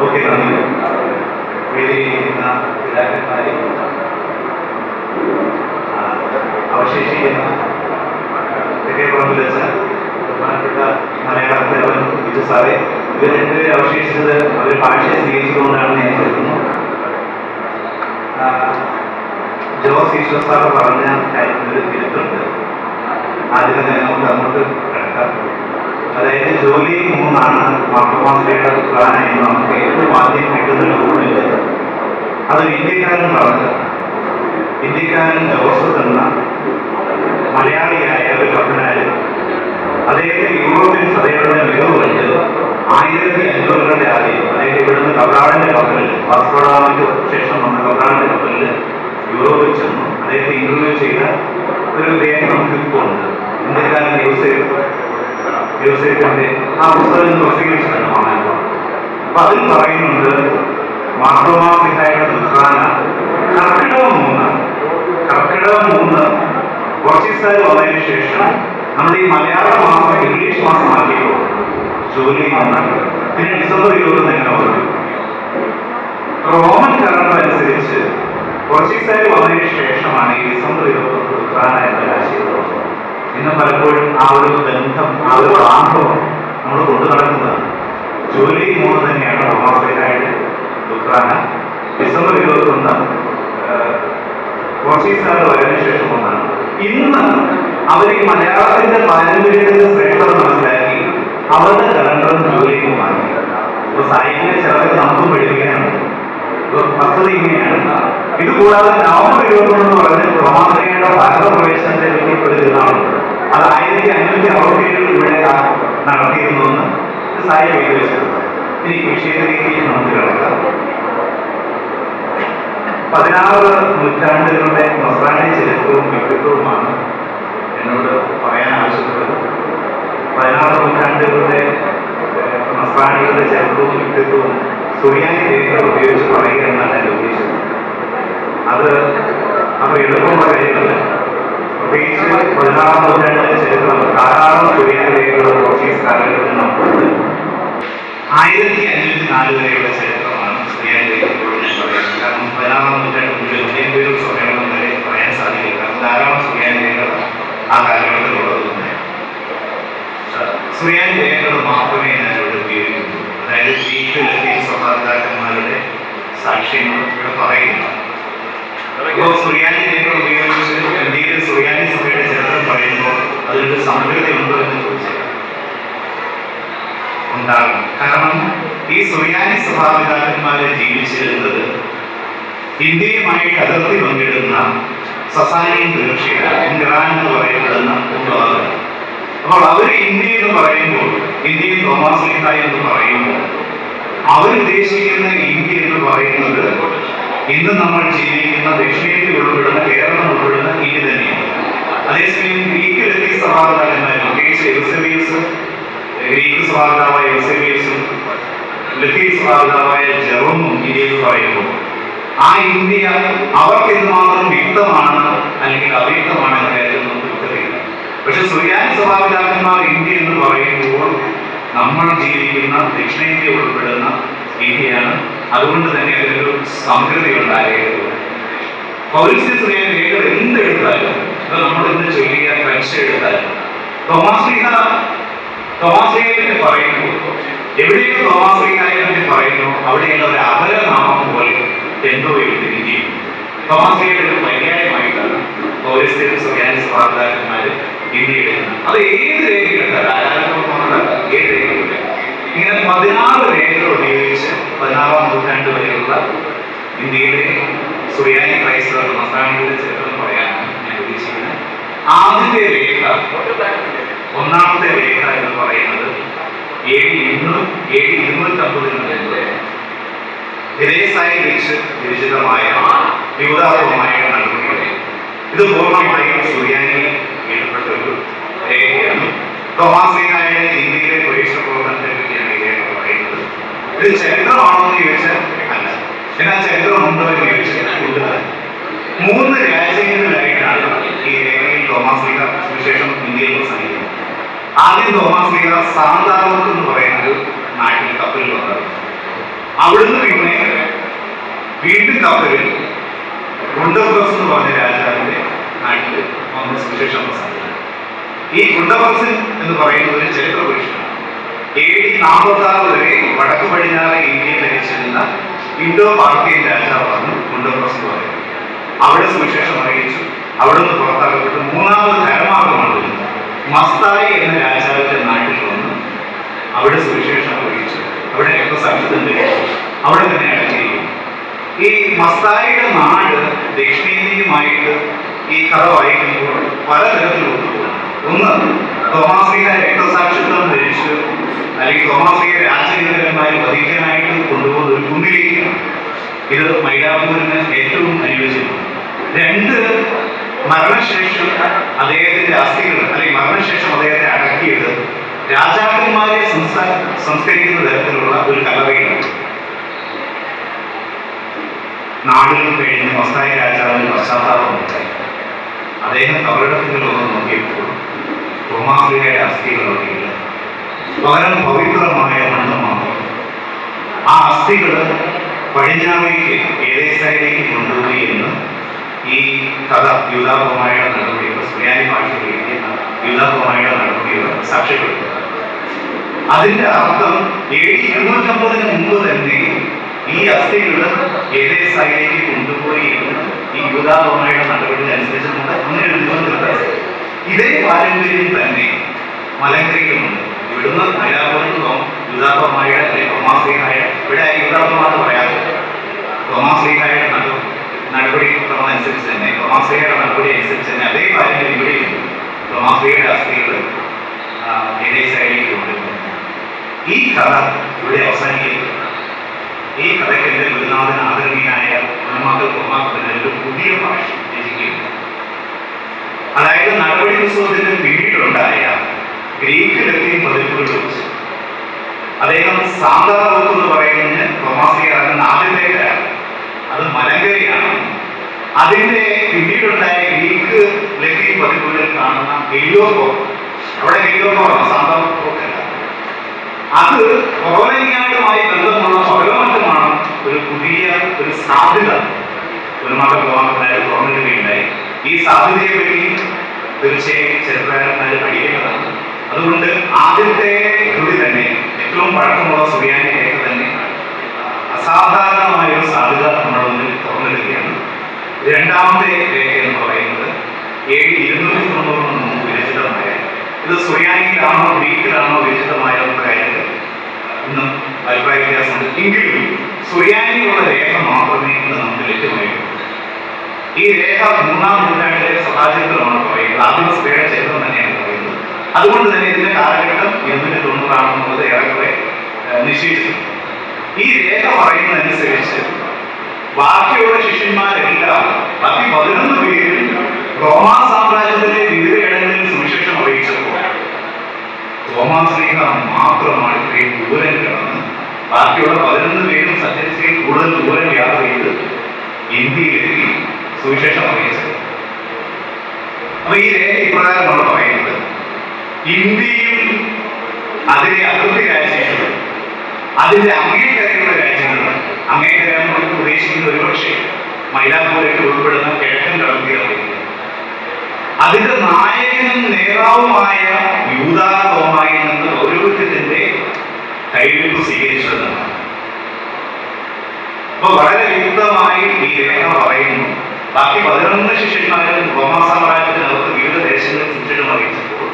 Okay, നന്ദി. വേദിയിലിരിക്കുന്ന പിതാക്കന്മാരെ, അവശേഷിക്കുന്ന തെക്കേപ്പുറം വെച്ച ബഹുമാനപ്പെട്ട മലയാള അധ്യാപകൻ ബിജു സാറെ, ഇവർ രണ്ടുപേരും അവശേഷിച്ചത് അവർ ഭാഷയെ സ്വീകരിച്ചുകൊണ്ടാണെന്ന് ഞാൻ കരുതുന്നു. ജോസ് ഈശ്വർ സാർ പറഞ്ഞ കാര്യത്തിനൊരു തിരുത്തുണ്ട്. ആദ്യം തന്നെ നമുക്ക് അങ്ങോട്ട് കിടക്കാം. അതായത് ജോലി 3 മാർത്തോമാശ്ലീഹയുടെ ഖുർആൻ എന്ന് നമുക്ക് ഏറ്റവും ആദ്യം കിട്ടുന്ന ഡോക്യുമെന്റ്. അതൊരു ഇന്ത്യക്കാരൻ പറഞ്ഞത്. ഇന്ത്യക്കാരൻ ജോസഫ് എന്ന മലയാളിയായ ഒരു കപ്പനാരൻ, അദ്ദേഹത്തെ യൂറോപ്യൻ സഭയുടെ മികവ് കണ്ട് 1500-കളുടെ ആദ്യം അതായത് ഇവിടുന്ന് കബ്രാളിന്റെ കപ്പലിൽ, വാസ്കോഡഗാമയ്ക്ക് ശേഷം വന്ന കബ്രാളിന്റെ കപ്പലിൽ യൂറോപ്പിൽ ചെന്നു. അദ്ദേഹത്തെ ഇന്റർവ്യൂ ചെയ്ത ഒരു രേഖ നമുക്ക് ഇപ്പോൾ ഉണ്ട്. ഇന്ത്യക്കാരൻ യൂസേഫിന്റെ ആ പുസ്തകം പ്രസിദ്ധീകരിച്ചിട്ടുണ്ട് മാമാൻപ. അപ്പൊ അതിൽ പറയുന്നുണ്ട്, മാർത്തോമാശ്ലീഹയുടെ ഖുർആൻ കർക്കിടകം 3 പോർച്ചുഗീസുകാർ വന്നതിന് ശേഷം നമ്മുടെ ഈ മലയാള മാസം ഇംഗ്ലീഷ് മാസമാക്കിയപ്പോൾ ജൂലൈ 1, പിന്നെ ഡിസംബർ 20 എങ്ങനെ പറഞ്ഞു. റോമൻ കലണ്ടർ അനുസരിച്ച് പോർച്ചുഗീസുകാർ വന്നതിന് ശേഷമാണ് ഈ ഡിസംബർ 21 ഖുർആൻ എന്ന ആശയം. ഇന്ന് പലപ്പോഴും ആ ഒരു ബന്ധം, ആ ഒരു ആഗ്രഹം നമ്മൾ കൊണ്ടു നടക്കുന്നതാണ്. ജൂലൈ 3 തന്നെയാണ് റോമാശ്ലീഹയുടെ ഖുർആൻ. ഡിസംബർ 21 പോർച്ചുഗീസുകാർ വരുന്നതിന് ശേഷം ഒന്നാണ്. ഇന്ന് അവർ ഈ മലയാളത്തിന്റെ പാരമ്പര്യത്തിന്റെ ശ്രേഷ്ഠത മനസ്സിലാക്കി അവരുടെ കലണ്ടറും ജൂലൈ 3 ആക്കി. അപ്പൊ സാഹിത്യത്തിലെ ചിലർക്ക് നമുക്കും പഠിപ്പിക്കാനാണ്. പദ്ധതി ഇങ്ങനെയാണ്. ഇതുകൂടാതെ നവംബർ 21 എന്ന് പറഞ്ഞ് റോമാശ്ലീഹയുടെ ഭാരത പ്രവേശനത്തെ പറ്റി തിരുനാളുണ്ട്. അത് 1567 ഇവിടെ നടത്തിയിരുന്നുവെന്ന് സാഹിത്യം എഴുതി വെച്ചിട്ടുണ്ട്. ഇനി വിഷയത്തിലേക്ക് നമുക്ക് കിടക്കാം. 16 നൂറ്റാണ്ടുകളുടെ നസ്രാനി ചരിത്രവും വ്യക്തിത്വവുമാണ് എന്നോട് പറയാൻ ആവശ്യപ്പെട്ടത്. 16 നൂറ്റാണ്ടുകളുടെ നസ്രാനികളുടെ ചരിത്രവും വ്യക്തിത്വവും സുറിയാനി രേഖകൾ ഉപയോഗിച്ച് പറയുക എന്നാണ് എൻ്റെ ഉദ്ദേശം. അത് എളുപ്പമുള്ള കാര്യമല്ല. പ്രത്യേകിച്ച് 16 നൂറ്റാണ്ടിലെ ചരിത്രം ധാരാളം സുറിയാനി രേഖകൾ പോർച്ചുഗീസ് കാലഘട്ടത്തിൽ നമുക്കുണ്ട്. 1504 വരെയുള്ള ചരിത്രമാണ് സുറിയാനി രേഖകളോട് ഞാൻ പറയുന്നത്. കാരണം 16 നൂറ്റാണ്ട് മുതൽ ഉദയംപേരൂർ സമ്മേളനം വരെ പറയാൻ സാധിക്കില്ല. കാരണം ധാരാളം സുറിയാനി രേഖകൾ ആ കാലഘട്ടത്തിൽ ഉള്ളതുകൊണ്ട് സുറിയാനി രേഖകൾ മാത്രമേ ഞാനിവിടെ ഉപയോഗിക്കുന്നു. അതായത് ഗ്രീക്ക്, ലത്തീൻ സഭാപിതാക്കന്മാരുടെ സാക്ഷ്യങ്ങൾ ഇവിടെ പറയുന്നു. ഇപ്പോൾ സുറിയാനി രേഖകൾ ഉപയോഗിച്ച് ഇന്ത്യയിലെ സുറിയാനി സഭയുടെ ചരിത്രം പറയുമ്പോൾ അതിലൊരു സമഗ്രതയുണ്ടോ എന്ന് ചോദിച്ചാൽ ഉണ്ടാകും. കാരണം ഈ സുറിയാനി സഭാപിതാക്കന്മാരെ ജീവിച്ചിരുന്നത് ഇന്ത്യയുമായിട്ട് അതിർത്തി പങ്കിടുന്ന സസാനിയൻ പേർഷ്യ, ഇറാൻ എന്ന് പറയപ്പെടുന്ന ഭൂഭാഗം. അപ്പോൾ അവർ ഇന്ത്യ എന്ന് പറയുമ്പോൾ, ഇന്ത്യൻ തോമാശ്ലീഹ എന്ന് പറയുമ്പോൾ അവരുദ്ദേശിക്കുന്ന ഇന്ത്യ എന്ന് പറയുന്നത് ഇന്ന് നമ്മൾ ജീവിക്കുന്ന ദക്ഷിണേന്ത്യ ഉൾപ്പെടുന്ന, കേരളം ഉൾപ്പെടുന്ന ഇന്ത്യ തന്നെയാണ്. അതേസമയം ഗ്രീക്ക്, ലത്തീൻ സഭാപിതാക്കന്മാർ, പ്രത്യേകിച്ച് യൂസേബിയസ്, ഗ്രീക്ക് സഭാപിതാവായ യൂസേബിയസും ലത്തീൻ സഭാപിതാവായ ജെറോമും ഇന്ത്യ എന്ന് പറയുമ്പോൾ ആ ഇന്ത്യ അവർക്ക് എന്തുമാത്രം വ്യക്തമാണ് അല്ലെങ്കിൽ അവ്യക്തമാണ് എന്ന കാര്യത്തിൽ നമുക്ക് വ്യക്തതയില്ല. പക്ഷെ സുറിയാനി സഭാപിതാക്കന്മാർ ഇന്ത്യ എന്ന് പറയുമ്പോൾ നമ്മൾ ജീവിക്കുന്ന ദക്ഷിണേന്ത്യ ഉൾപ്പെടുന്ന ഇന്ത്യയാണ്. അതുകൊണ്ട് തന്നെ അതിനൊരു സമഗ്രതയുണ്ടാകേണ്ടതുണ്ട്. പൗരസ്ത്യ സുറിയാനി രേഖകൾ എന്തെടുത്താലും, അത് നമ്മൾ ഇന്ന് ചൊല്ലിയ ഫ്രഞ്ച് എടുത്താലും, തോമാശ്ലീഹയെ പറ്റി പറയുമ്പോൾ എവിടെയൊക്കെ തോമാശ്ലീഹയെ പറ്റി പറയുന്നു അവിടെയുള്ള ഒരു അപരനാമം പോലെ എന്തോ എഴുതിയിരിക്കും. തോമാശ്ലീഹയുടെ ഒരു പര്യായമായിട്ടാണ് പൗരസ്ത്യ സുറിയാനി സഭാപിതാക്കന്മാർ ഇന്ത്യ എടുക്കുന്നത്. അത് ഏത് രേഖയെടുത്താലും, ആരാധനകളൊന്നുമല്ല, ഏത് രേഖയില്ല. ഇങ്ങനെ 16 രേഖകൾ ഉപയോഗിച്ച് 16-ാം നൂറ്റാണ്ട് വരെയുള്ള ഇന്ത്യയിലെ സുറിയാനി ക്രൈസ്തവ നസ്രാനികളുടെ ചരിത്രം പറയാനാണ് ഞാൻ ഉദ്ദേശിക്കുന്നത്. ആദ്യത്തെ രേഖ, 1-ാമത്തെ രേഖ എന്ന് പറയുന്നത് AD 250 വെച്ച് വിരചിതമായ യൂദാത്മകമായ നടപടികളെ. ഇത് പൂർണ്ണമായും സുറിയാനി എഴുതപ്പെട്ട ഒരു രേഖയാണ്. തോമാശ്ലീഹയുടെ ഇന്ത്യയിലെ പ്രവേശന പ്രവർത്തനത്തെ പറ്റിയാണ് ഈ രേഖ പറയുന്നത്. ഇത് ചരിത്രമാണോ എന്ന് ചോദിച്ചാൽ അല്ല. എന്നാൽ ചരിത്രമുണ്ടോ എന്ന് ചോദിച്ചാൽ ഉണ്ട്. 3 രാജ്യങ്ങളിലായിട്ടാണ് ഈ രേഖയിൽ തോമാശ്ലീഹ സുവിശേഷം ഇന്ത്യയിൽ പ്രസംഗിക്കുന്നത്. ആദ്യം തോമസ് ലീഗ സാന്താറോക്ക് എന്ന് പറയുന്ന ഒരു നാട്ടിൽ കപ്പലിൽ വന്നത്. അവിടുന്ന് പിന്നെ വീണ്ടും കപ്പലിൽ ഗുണ്ടപ്രസ് എന്ന് പറഞ്ഞ രാജാവിന്റെ നാട്ടിൽ വന്ന് സുവിശേഷം പ്രസംഗിച്ചു. ഈ ഗുണ്ടപ്രസ് എന്ന് പറയുന്നത് ഒരു ചരിത്ര പുരുഷനാണ്. AD 46 വരെ വടക്കു പടിഞ്ഞാറ് ഇന്ത്യയെ ഭരിച്ചിരുന്ന ഇൻഡോ പാർത്തിയൻ രാജാവാണ് ഗുണ്ടപ്രസ് എന്ന് പറയുന്നത്. അവിടെ സുവിശേഷം അറിയിച്ചു. അവിടെ നിന്ന് പുറത്താക്കപ്പെട്ട് മൂന്നാമത് കരമാർഗമാണ് വരുന്നത്. മസ്തായി എന്ന രാജാവിന്റെ നാട്ടിൽ വന്ന് അവിടെ സുവിശേഷം അറിയിച്ചു. അവിടെ രക്തസാക്ഷിത്വം ധരിച്ചു. അവിടെ തന്നെ അടങ്ങിയിരിക്കുന്നു. ഈ മസ്തായിയുടെ നാട് ദക്ഷിണേന്ത്യയുമായിട്ട് ഈ കഥ വായിക്കുമ്പോൾ പലതരത്തിൽ ഒത്തുപോകും. ഒന്ന്, തോമസ് ലീഗ രക്തസാക്ഷിത്വം ധരിച്ച് അല്ലെങ്കിൽ തോമസ് ലീഗ രാജകീയന്മാരെ വധിക്കാനായിട്ട് കൊണ്ടുപോകുന്ന ഒരു കുന്നിലേക്കാണ്. ഇത് മൈലാപ്പൂരിന് ഏറ്റവും അനുയോജ്യമാണ്. രണ്ട്, മരണശേഷം അദ്ദേഹത്തിന്റെ അസ്ഥികൾ അല്ലെങ്കിൽ മരണശേഷം അദ്ദേഹത്തെ അടക്കിയത് രാജാക്കന്മാരെ സംസ്കരിക്കുന്ന തരത്തിലുള്ള ഒരു കല്ലറയാണ്. നാടുകൾ കഴിഞ്ഞ് മസ്തായി രാജാവിന് പശ്ചാത്താപമുണ്ടായി. അദ്ദേഹം കബറിടത്തിൽ വന്ന് നോക്കിയപ്പോൾ തോമസ് ലീഗയുടെ അസ്ഥികളൊക്കെയില്ല. പകരം പവിത്രമായ മണ്ണ് മാത്രം. ആ അസ്ഥികൾ പടിഞ്ഞാറേക്ക് ഏതേസയിലേക്ക് കൊണ്ടുപോയി എന്ന് ഈ കഥ യൂദാപമായുടെ നടപടികൾ സുറിയാനി ഭാഷയിൽ എഴുതിയ യൂദാപമായുടെ നടപടികൾ സാക്ഷ്യപ്പെടുത്തുക. അതിന്റെ അർത്ഥം AD 250 മുമ്പ് തന്നെ ഈ അസ്ഥികൾ ഏതേസയിലേക്ക് കൊണ്ടുപോയി എന്ന് ഈ യൂദാപമായുടെ നടപടി അനുസരിച്ച് നമുക്ക് അങ്ങനെ ഒരു നിബന്ധന. ഇതേ പാരമ്പര്യം തന്നെ മലങ്കരയിലുമുണ്ട്. ഇവിടുന്ന് മൈലാപ്പൂരിൽ യൂദാപമായുടെ അല്ലെങ്കിൽ തോമസ് ലീഗായ ഇവിടെ യൂദാപമാണെന്ന് പറയാതെ തോമസ് ലീഗായുടെ നടപടി ക്രമം അനുസരിച്ച് തന്നെ തോമസ് ലീഗയുടെ നടപടി അനുസരിച്ച് തന്നെ അതേ പാരമ്പര്യം ഇവിടെയുണ്ട്. തോമസ് ലീഗയുടെ അസ്ഥികൾ ഏതേസയിലേക്ക് കൊണ്ടുപോകുന്നു. ഈ കഥ ഇവിടെ അവസാനിക്കുന്നു. ഈ കഥയ്ക്ക് എൻ്റെ ഗുരുനാഥൻ ആദരണീയനായ ഗുരുമാക്കൾ തോമാക്കത്തിന് ഒരു പുതിയ ഭാഷ രചിക്കുന്നു. അതായത് നടപടി പുസ്തകത്തിന് പിന്നീടുണ്ടായ ഗ്രീക്ക് ലത്തീൻ പതിപ്പുകൾ വെച്ച് അദ്ദേഹം സാന്താറോക്ക് എന്ന് പറയുന്നതിന് തോമസ് ലീഗ ഇറങ്ങുന്ന ആദ്യത്തെ കരാർ അത് മലങ്കരയാണ്. അതിന്റെ പിന്നീടുണ്ടായ ഗ്രീക്ക് ലത്തീൻ പതിപ്പുകളിൽ കാണുന്ന ഹെലിയോകോർ, അവിടെ ഹെലിയോകോറാണ്, സാന്താറോക്കല്ല. അത് കൊറോനയുമായി ബന്ധമുള്ള പകരമാറ്റമാണ് ഒരു പുതിയ ഒരു സാധ്യത ഒരു മകൾ തുറന്നിടുകയുണ്ടായി. ഈ സാധ്യതയെ പറ്റി തീർച്ചയായും ചരിത്രകാരന്മാർ പഠിക്കേണ്ടതാണ്. അതുകൊണ്ട് ആദ്യത്തെ കൃതി തന്നെ ഏറ്റവും പഴക്കമുള്ള സുറിയാനി രേഖ തന്നെ അസാധാരണമായ ഒരു സാധ്യത നമ്മുടെ മുന്നിൽ തുറന്നിടുകയാണ്. രണ്ടാമത്തെ രേഖ എന്ന് പറയുന്നത് AD 290 മുമ്പ് വിരചിതമായ, ഇത് സുറിയാനിയിലാണോ ഗ്രീക്കിലാണോ വിരചിതമായ കാര്യത്തിൽ ഇന്നും അഭിപ്രായ വ്യത്യാസമുണ്ട്. എങ്കിലും സുറിയാനിയിലുള്ള രേഖ മാത്രമേ ഇന്ന് നമുക്ക് ലഭ്യമായിട്ടുള്ളൂ. ഈ രേഖ 3-ാം നൂറ്റാണ്ടിലെ സഭാചരിത്രമാണ് പറയുന്നത്. ആദ്യ സഭയുടെ ചരിത്രം തന്നെയാണ് പറയുന്നത്. അതുകൊണ്ട് തന്നെ ഇതിന്റെ കാലഘട്ടം 290 ആണെന്നുള്ളത് ഏറെക്കുറെ നിശ്ചയിച്ചിട്ടുണ്ട്. ഈ രേഖ പറയുന്നതനുസരിച്ച് ബാക്കിയുള്ള ശിഷ്യന്മാരെല്ലാം ബാക്കി 11 പേരും റോമാ സാമ്രാജ്യത്തിലെ വിവിധ ഇടങ്ങളിൽ സുവിശേഷം അറിയിച്ചപ്പോൾ തോമസ് ലീഗ മാത്രമാണ് ഇത്രയും ദൂരം കിടന്ന് ബാക്കിയുള്ള 11 പേരും സഞ്ചരിച്ച് കൂടുതൽ ദൂരം യാത്ര ചെയ്ത് ഇന്ത്യയിലെത്തി സുവിശേഷം അറിയിച്ചത്. അപ്പൊ ഈ രേഖ ഇപ്രകാരമാണ് പറയുന്നത്: ഇന്ത്യയും അതിലെ അതിർത്തി രാജ്യങ്ങളും അതിന്റെ അങ്ങേക്കരയുള്ള രാജ്യങ്ങളും, അങ്ങേക്കര നമുക്ക് ഉദ്ദേശിക്കുന്ന ഒരുപക്ഷെ മൈലാപ്പൂരൊക്കെ ഉൾപ്പെടുന്ന കിഴക്കൻ കടൽത്തീരമായിരിക്കും. അതിന്റെ നായകനും നേതാവുമായ യൂദാ തോമായിൽ നിന്ന് പൗരോഹിത്യത്തിന്റെ കൈവയ്പ് സ്വീകരിച്ചതാണ്. അപ്പൊ വളരെ വ്യക്തമായി ഈ രേഖ പറയുന്നു, ബാക്കി 11 ശിഷ്യന്മാരും റോമാ സാമ്രാജ്യത്തിനകത്ത് വിവിധ ദേശങ്ങളിൽ സുവിശേഷം അറിയിച്ചപ്പോൾ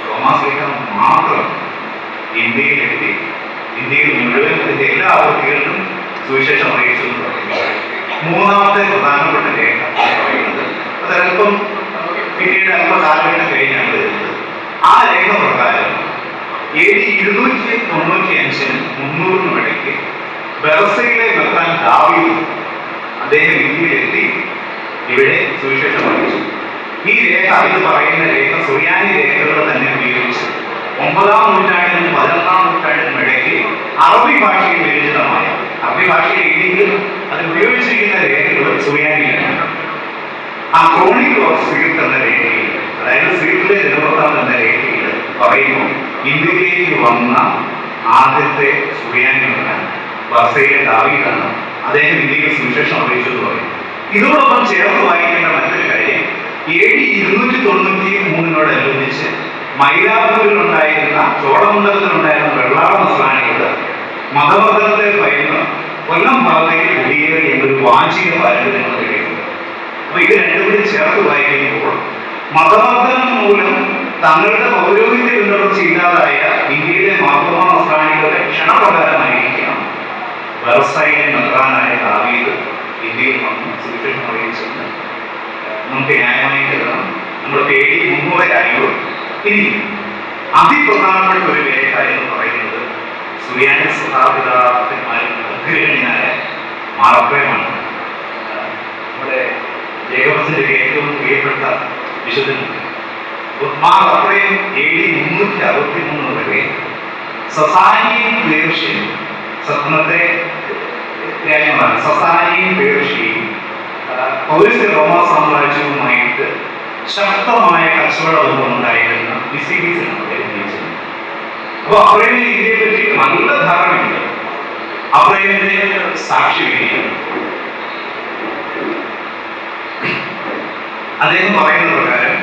തോമസ് ലീഗ മാത്രം ഇന്ത്യയിലെത്തി ഇന്ത്യയിൽ മുഴുവൻ ഇതിന്റെ എല്ലാ അതിർത്തികളിലും സുവിശേഷം അറിയിച്ചു എന്ന് പറയുന്നത്. മൂന്നാമത്തെ പ്രധാനപ്പെട്ട രേഖ പറയുന്നത് അതല്പം പിന്നീട് അല്പകാലഘട്ടം കഴിഞ്ഞാണ് വരുന്നത്. ആ രേഖ പ്രകാരം AD 295-നും 300-നും ഇടയ്ക്ക് ബെർസയിലെ മെത്രാൻ ദാവീദ് അദ്ദേഹം ഇന്ത്യയിലെത്തി ഇവിടെ സുവിശേഷം അറിയിച്ചു. ഈ രേഖ, ഇത് പറയുന്ന രേഖ സുറിയാനി രേഖകൾ തന്നെ ഉപയോഗിച്ച് 9-ാം നൂറ്റാണ്ടിനും 11-ാം നൂറ്റാണ്ടിനും ഇടയ്ക്ക് അറബി ഭാഷയിൽ വിരചിതമായ, അറബി ഭാഷയിൽ എഴുതിയെങ്കിലും അത് ഉപയോഗിച്ചിരിക്കുന്ന രേഖകൾ സുറിയാനിയാണ്. ആ ക്രോണിക്കൽ ഓഫ് സീർട്ട് എന്ന രേഖയിൽ, അതായത് സീർട്ടിലെ ദിനവൃത്താന്തം എന്ന രേഖയിൽ പറയുന്നു, ഇന്ത്യയിലേക്ക് വന്ന ആദ്യത്തെ സുറിയാനിയാണ് ബർസയിലെ ദാവീദാണ്. അദ്ദേഹം ഇന്ത്യക്ക് സുവിശേഷം അറിയിച്ചത് പറയും. ഇതോടൊപ്പം ചേർത്ത് വായിക്കേണ്ട മറ്റൊരു കാര്യം, AD 293 മൈലാപ്പൂരിലുണ്ടായിരുന്ന ചോളമണ്ഡലത്തിലുണ്ടായിരുന്ന വെള്ളാള നസ്രാണികൾ മതബോധനത്തെ ഭയന്ന് കൊല്ലം ഭാഗത്തേക്ക് കുടിയേറി എന്നൊരു വാചിക പാരമ്പര്യം കഴിയുന്നത്. അപ്പൊ ഇത് രണ്ടുകൂടി ചേർത്ത് വായിക്കുമ്പോൾ മതബോധനം മൂലം തങ്ങളുടെ പൗരോഹിത്യ പിന്തുടർച്ച ഇല്ലാതായ ഇന്ത്യയിലെ മാർത്തോമാ നസ്രാണികളുടെ ക്ഷണപ്രകാരമായിരിക്കണം വെർസയിലെ മെത്രാനായ ദാവീദ് ഇന്ത്യയിൽ വന്ന് സുവിശേഷം അറിയിച്ചത്. നമുക്ക് ന്യായമായി കരുതണം. നമ്മൾ AD 300 ഇനി അതിപ്രധാനപ്പെട്ട ഒരു രേഖ എന്ന് പറയുന്നത് സുറിയാനി സഭാപിതാക്കന്മാരിൽ അഗ്രഗണ്യനായ മാറപ്പയമാണ്. നമ്മുടെ ജേക്കബസിന്റെ ഏറ്റവും പ്രിയപ്പെട്ട വിശുദ്ധൻ മാറപ്പയം AD 363 വരെ സസാനിയും പേർഷ്യയും സത്നത്തെ രാജ്യങ്ങളാണ്. സസാനിയും പേർഷ്യയും പൗരസ്ത്യ റോമാ സാമ്രാജ്യവുമായിട്ട് ശക്തമായ കച്ചവടം ഉണ്ടായിരുന്ന മിസിലീസിലാണ് അദ്ദേഹം ജീവിച്ചത്. അപ്പോൾ അബ്രഹാമിന് ഇന്ത്യയെ പറ്റി നല്ല ധാരണയുണ്ട്. അബ്രഹാമിന്റെ സാക്ഷി വരികയാണ്. അദ്ദേഹം പറയുന്ന പ്രകാരം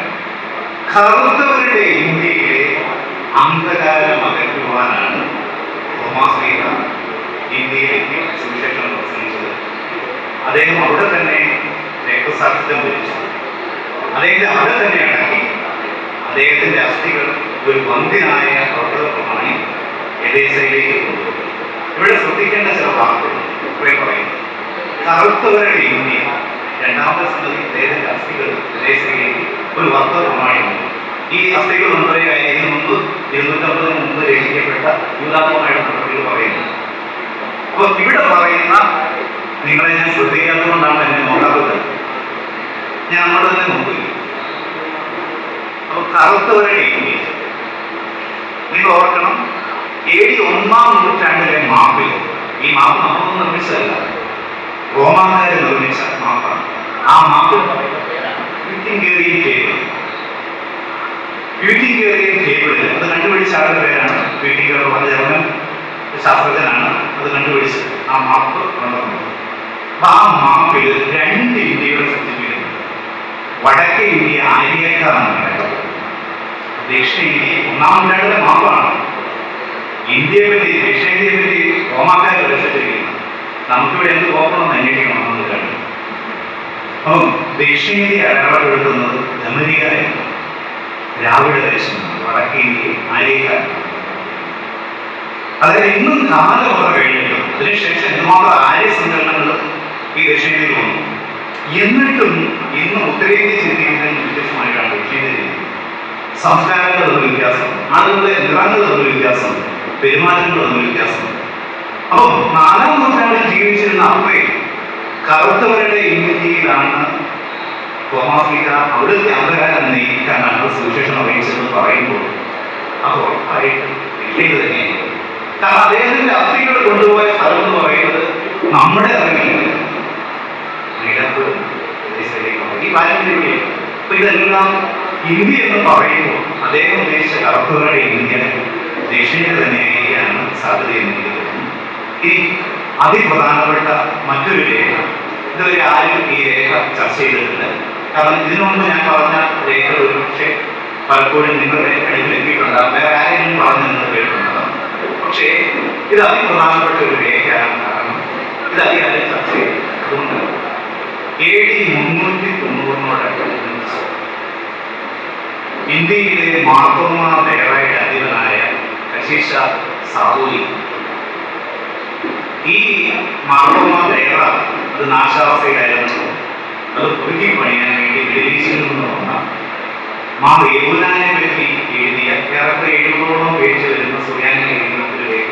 കറുത്തവരുടെ ഇന്ത്യയിലെ അന്ധകാരം അകറ്റുവാനാണ് തോമാസ് ലീഹ ഇന്ത്യയിലേക്ക് സുവിശേഷം പ്രസംഗിച്ചത്. അദ്ദേഹം അവിടെ തന്നെ രക്തസാക്ഷിത്വം വരിച്ചു. അദ്ദേഹത്തെ അവിടെ തന്നെ അടക്കി അദ്ദേഹത്തിന്റെ അസ്ഥികൾ ഒരു വന്ധ്യനായ പ്രവർത്തകമായി എദേസയിലേക്ക് കൊണ്ടുപോയി. ഇവിടെ ശ്രദ്ധിക്കേണ്ട ചില വാക്കുകളുണ്ട്. പറയുന്നത് കറുത്തവരുടെ ഇന്ത്യ രണ്ടാമത്തെ സംഗതി അദ്ദേഹത്തിന്റെ അസ്ഥികൾ എദേസയിലേക്ക് ഒരു വർത്തകമായി കൊണ്ടു. ഈ അസ്ഥികൾ ഇതിനു മുമ്പ് 250 മുമ്പ് രചിക്കപ്പെട്ട യൂദാത്മകമായ നടപടികൾ പറയുന്നു. അപ്പൊ ഇവിടെ പറയുന്ന നിങ്ങളെ ഞാൻ ശ്രദ്ധിക്കാത്തതുകൊണ്ടാണ് എന്നെ നോക്കാത്തത്. ഞാൻ നമ്മുടെ തന്നെ നോക്കില്ല. അപ്പൊ കറുത്തവരുടെ ഇന്ത്യ നിങ്ങൾ ഓർക്കണം, AD 1-ാം നൂറ്റാണ്ടിലെ മാപ്പിൽ, ഈ മാപ്പ് നമ്മളൊന്നും നിർമ്മിച്ചതല്ല, റോമാക്കാര് നിർമ്മിച്ച മാപ്പാണ്. ആ മാപ്പ് യൂറ്റിംഗേറിയൻ ടേബിൾ. യൂറ്റിംഗേറിയൻ ടേബിളിൽ അത് കണ്ടുപിടിച്ച ആളുടെ പേരാണ് യൂറ്റിംഗർ, ജർമ്മൻ ശാസ്ത്രജ്ഞനാണ് അത് കണ്ടുപിടിച്ചത്. ആ മാപ്പ് കൊണ്ടുവന്നത്. അപ്പൊ ആ മാപ്പിൽ 2 ഇന്ത്യയുടെ സൂചിപ്പിക്കുന്നു. വടക്കേ ഇന്ത്യ ആര്യക്കാരാണ് പറയുന്നത്, ദക്ഷിണേന്ത്യ 1-ാം നൂറ്റാണ്ടിലെ മാപ്പാണ്. ഇന്ത്യയെ പറ്റി, ദക്ഷിണേന്ത്യയെ പറ്റി റോമാക്കാർ വരച്ചിട്ടിരിക്കുന്നത്. നമുക്കിവിടെ എന്ത് പോകണമെന്ന് അന്വേഷിക്കണമെന്ന് കണ്ടു. അപ്പം ദക്ഷിണേന്ത്യ അടയാളപ്പെടുത്തുന്നത് ദമനികാരാണ്, ദ്രാവിഡ ദേശമാണ്. വടക്കേ ഇന്ത്യ ആര്യക്കാരാണ്. അതായത് ഇന്നും കാലമത്ര കഴിഞ്ഞിട്ടും അതിനുശേഷം എന്തുമാത്രം ആര്യ സംഘടനകൾ ഈ ദക്ഷിണേന്ത്യയിൽ വന്നു. എന്നിട്ടും ഇന്ന് ഉത്തരേന്ത്യ ചിന്തിക്കുന്നതിന് വ്യത്യസ്തമായിട്ടാണ് ദക്ഷിണേന്ത്യ ചിന്തിക്കുന്നത്. സംസ്കാരങ്ങൾ തമ്മിൽ വ്യത്യാസമുണ്ട്, ആളുകളുടെ നിറങ്ങൾ തമ്മിൽ വ്യത്യാസമുണ്ട്, പെരുമാറ്റങ്ങൾ തമ്മിൽ വ്യത്യാസമുണ്ട്. അപ്പോൾ 4-ാം നൂറ്റാണ്ടിൽ ജീവിച്ചിരുന്ന അത്രയും കറുത്തവരുടെ ഇന്ത്യയിലാണ് തോമാസ് ലീഹ അവിടുത്തെ അന്ധകാരം നീക്കാനാണ് സുവിശേഷം അറിയിച്ചതെന്ന് പറയുമ്പോൾ അത് ഉറപ്പായിട്ടും ദക്ഷിണേന്ത്യ തന്നെയാണ്. കാരണം അദ്ദേഹത്തിന്റെ അസ്ഥികൾ കൊണ്ടുപോയ സ്ഥലം എന്ന് പറയുന്നത് നമ്മുടെ അറിവില്ല, ഈ പാരമ്പര്യം. അപ്പൊ ഇതെല്ലാം ഇന്ത്യ എന്ന് പറയുമ്പോൾ അദ്ദേഹം ഉദ്ദേശിച്ച കറുത്തവരുടെ ഇന്ത്യ ദക്ഷിണേന്ത്യ തന്നെയായിരിക്കാനാണ് സാധ്യതയെന്ന് എനിക്ക് തോന്നുന്നു. ഇനി അതിപ്രധാനപ്പെട്ട മറ്റൊരു രേഖ, ഇതുവരെ ആരും ഈ രേഖ ചർച്ച ചെയ്തിട്ടില്ല. കാരണം ഇതിനു മുമ്പ് ഞാൻ പറഞ്ഞ രേഖകൾ ഒരുപക്ഷെ പലപ്പോഴും നിങ്ങളുടെ അടുത്തിൽ എത്തിയിട്ടുണ്ടാകും, വേറെ ആരെങ്കിലും പറഞ്ഞു നിങ്ങൾ കേട്ടിട്ടുണ്ടാകും. പക്ഷേ ഇത് അതിപ്രധാനപ്പെട്ട ഒരു രേഖയാണ്. കാരണം ഇത് അധികം ചർച്ച ചെയ്തു. അതുകൊണ്ട് AD 390 ഇന്ത്യയിലെ മാർത്തോമാ ദേവായുടെ അധിപനായ കശീശ സാവൂലി, ഈ മാർത്തോമാ ദേവ അത് നാശാവസ്ഥയിലായിരുന്നു. അത് പുതുക്കി പണിയാൻ വേണ്ടി ഡൽഹിയിൽ നിന്ന് വന്ന മാർ യമുനാനെ പറ്റി എഴുതിയ ഏറെക്കുറെ 70ഓളം പേജ് വരുന്ന സുറിയാനി ലേഖനത്തിലെ രേഖ.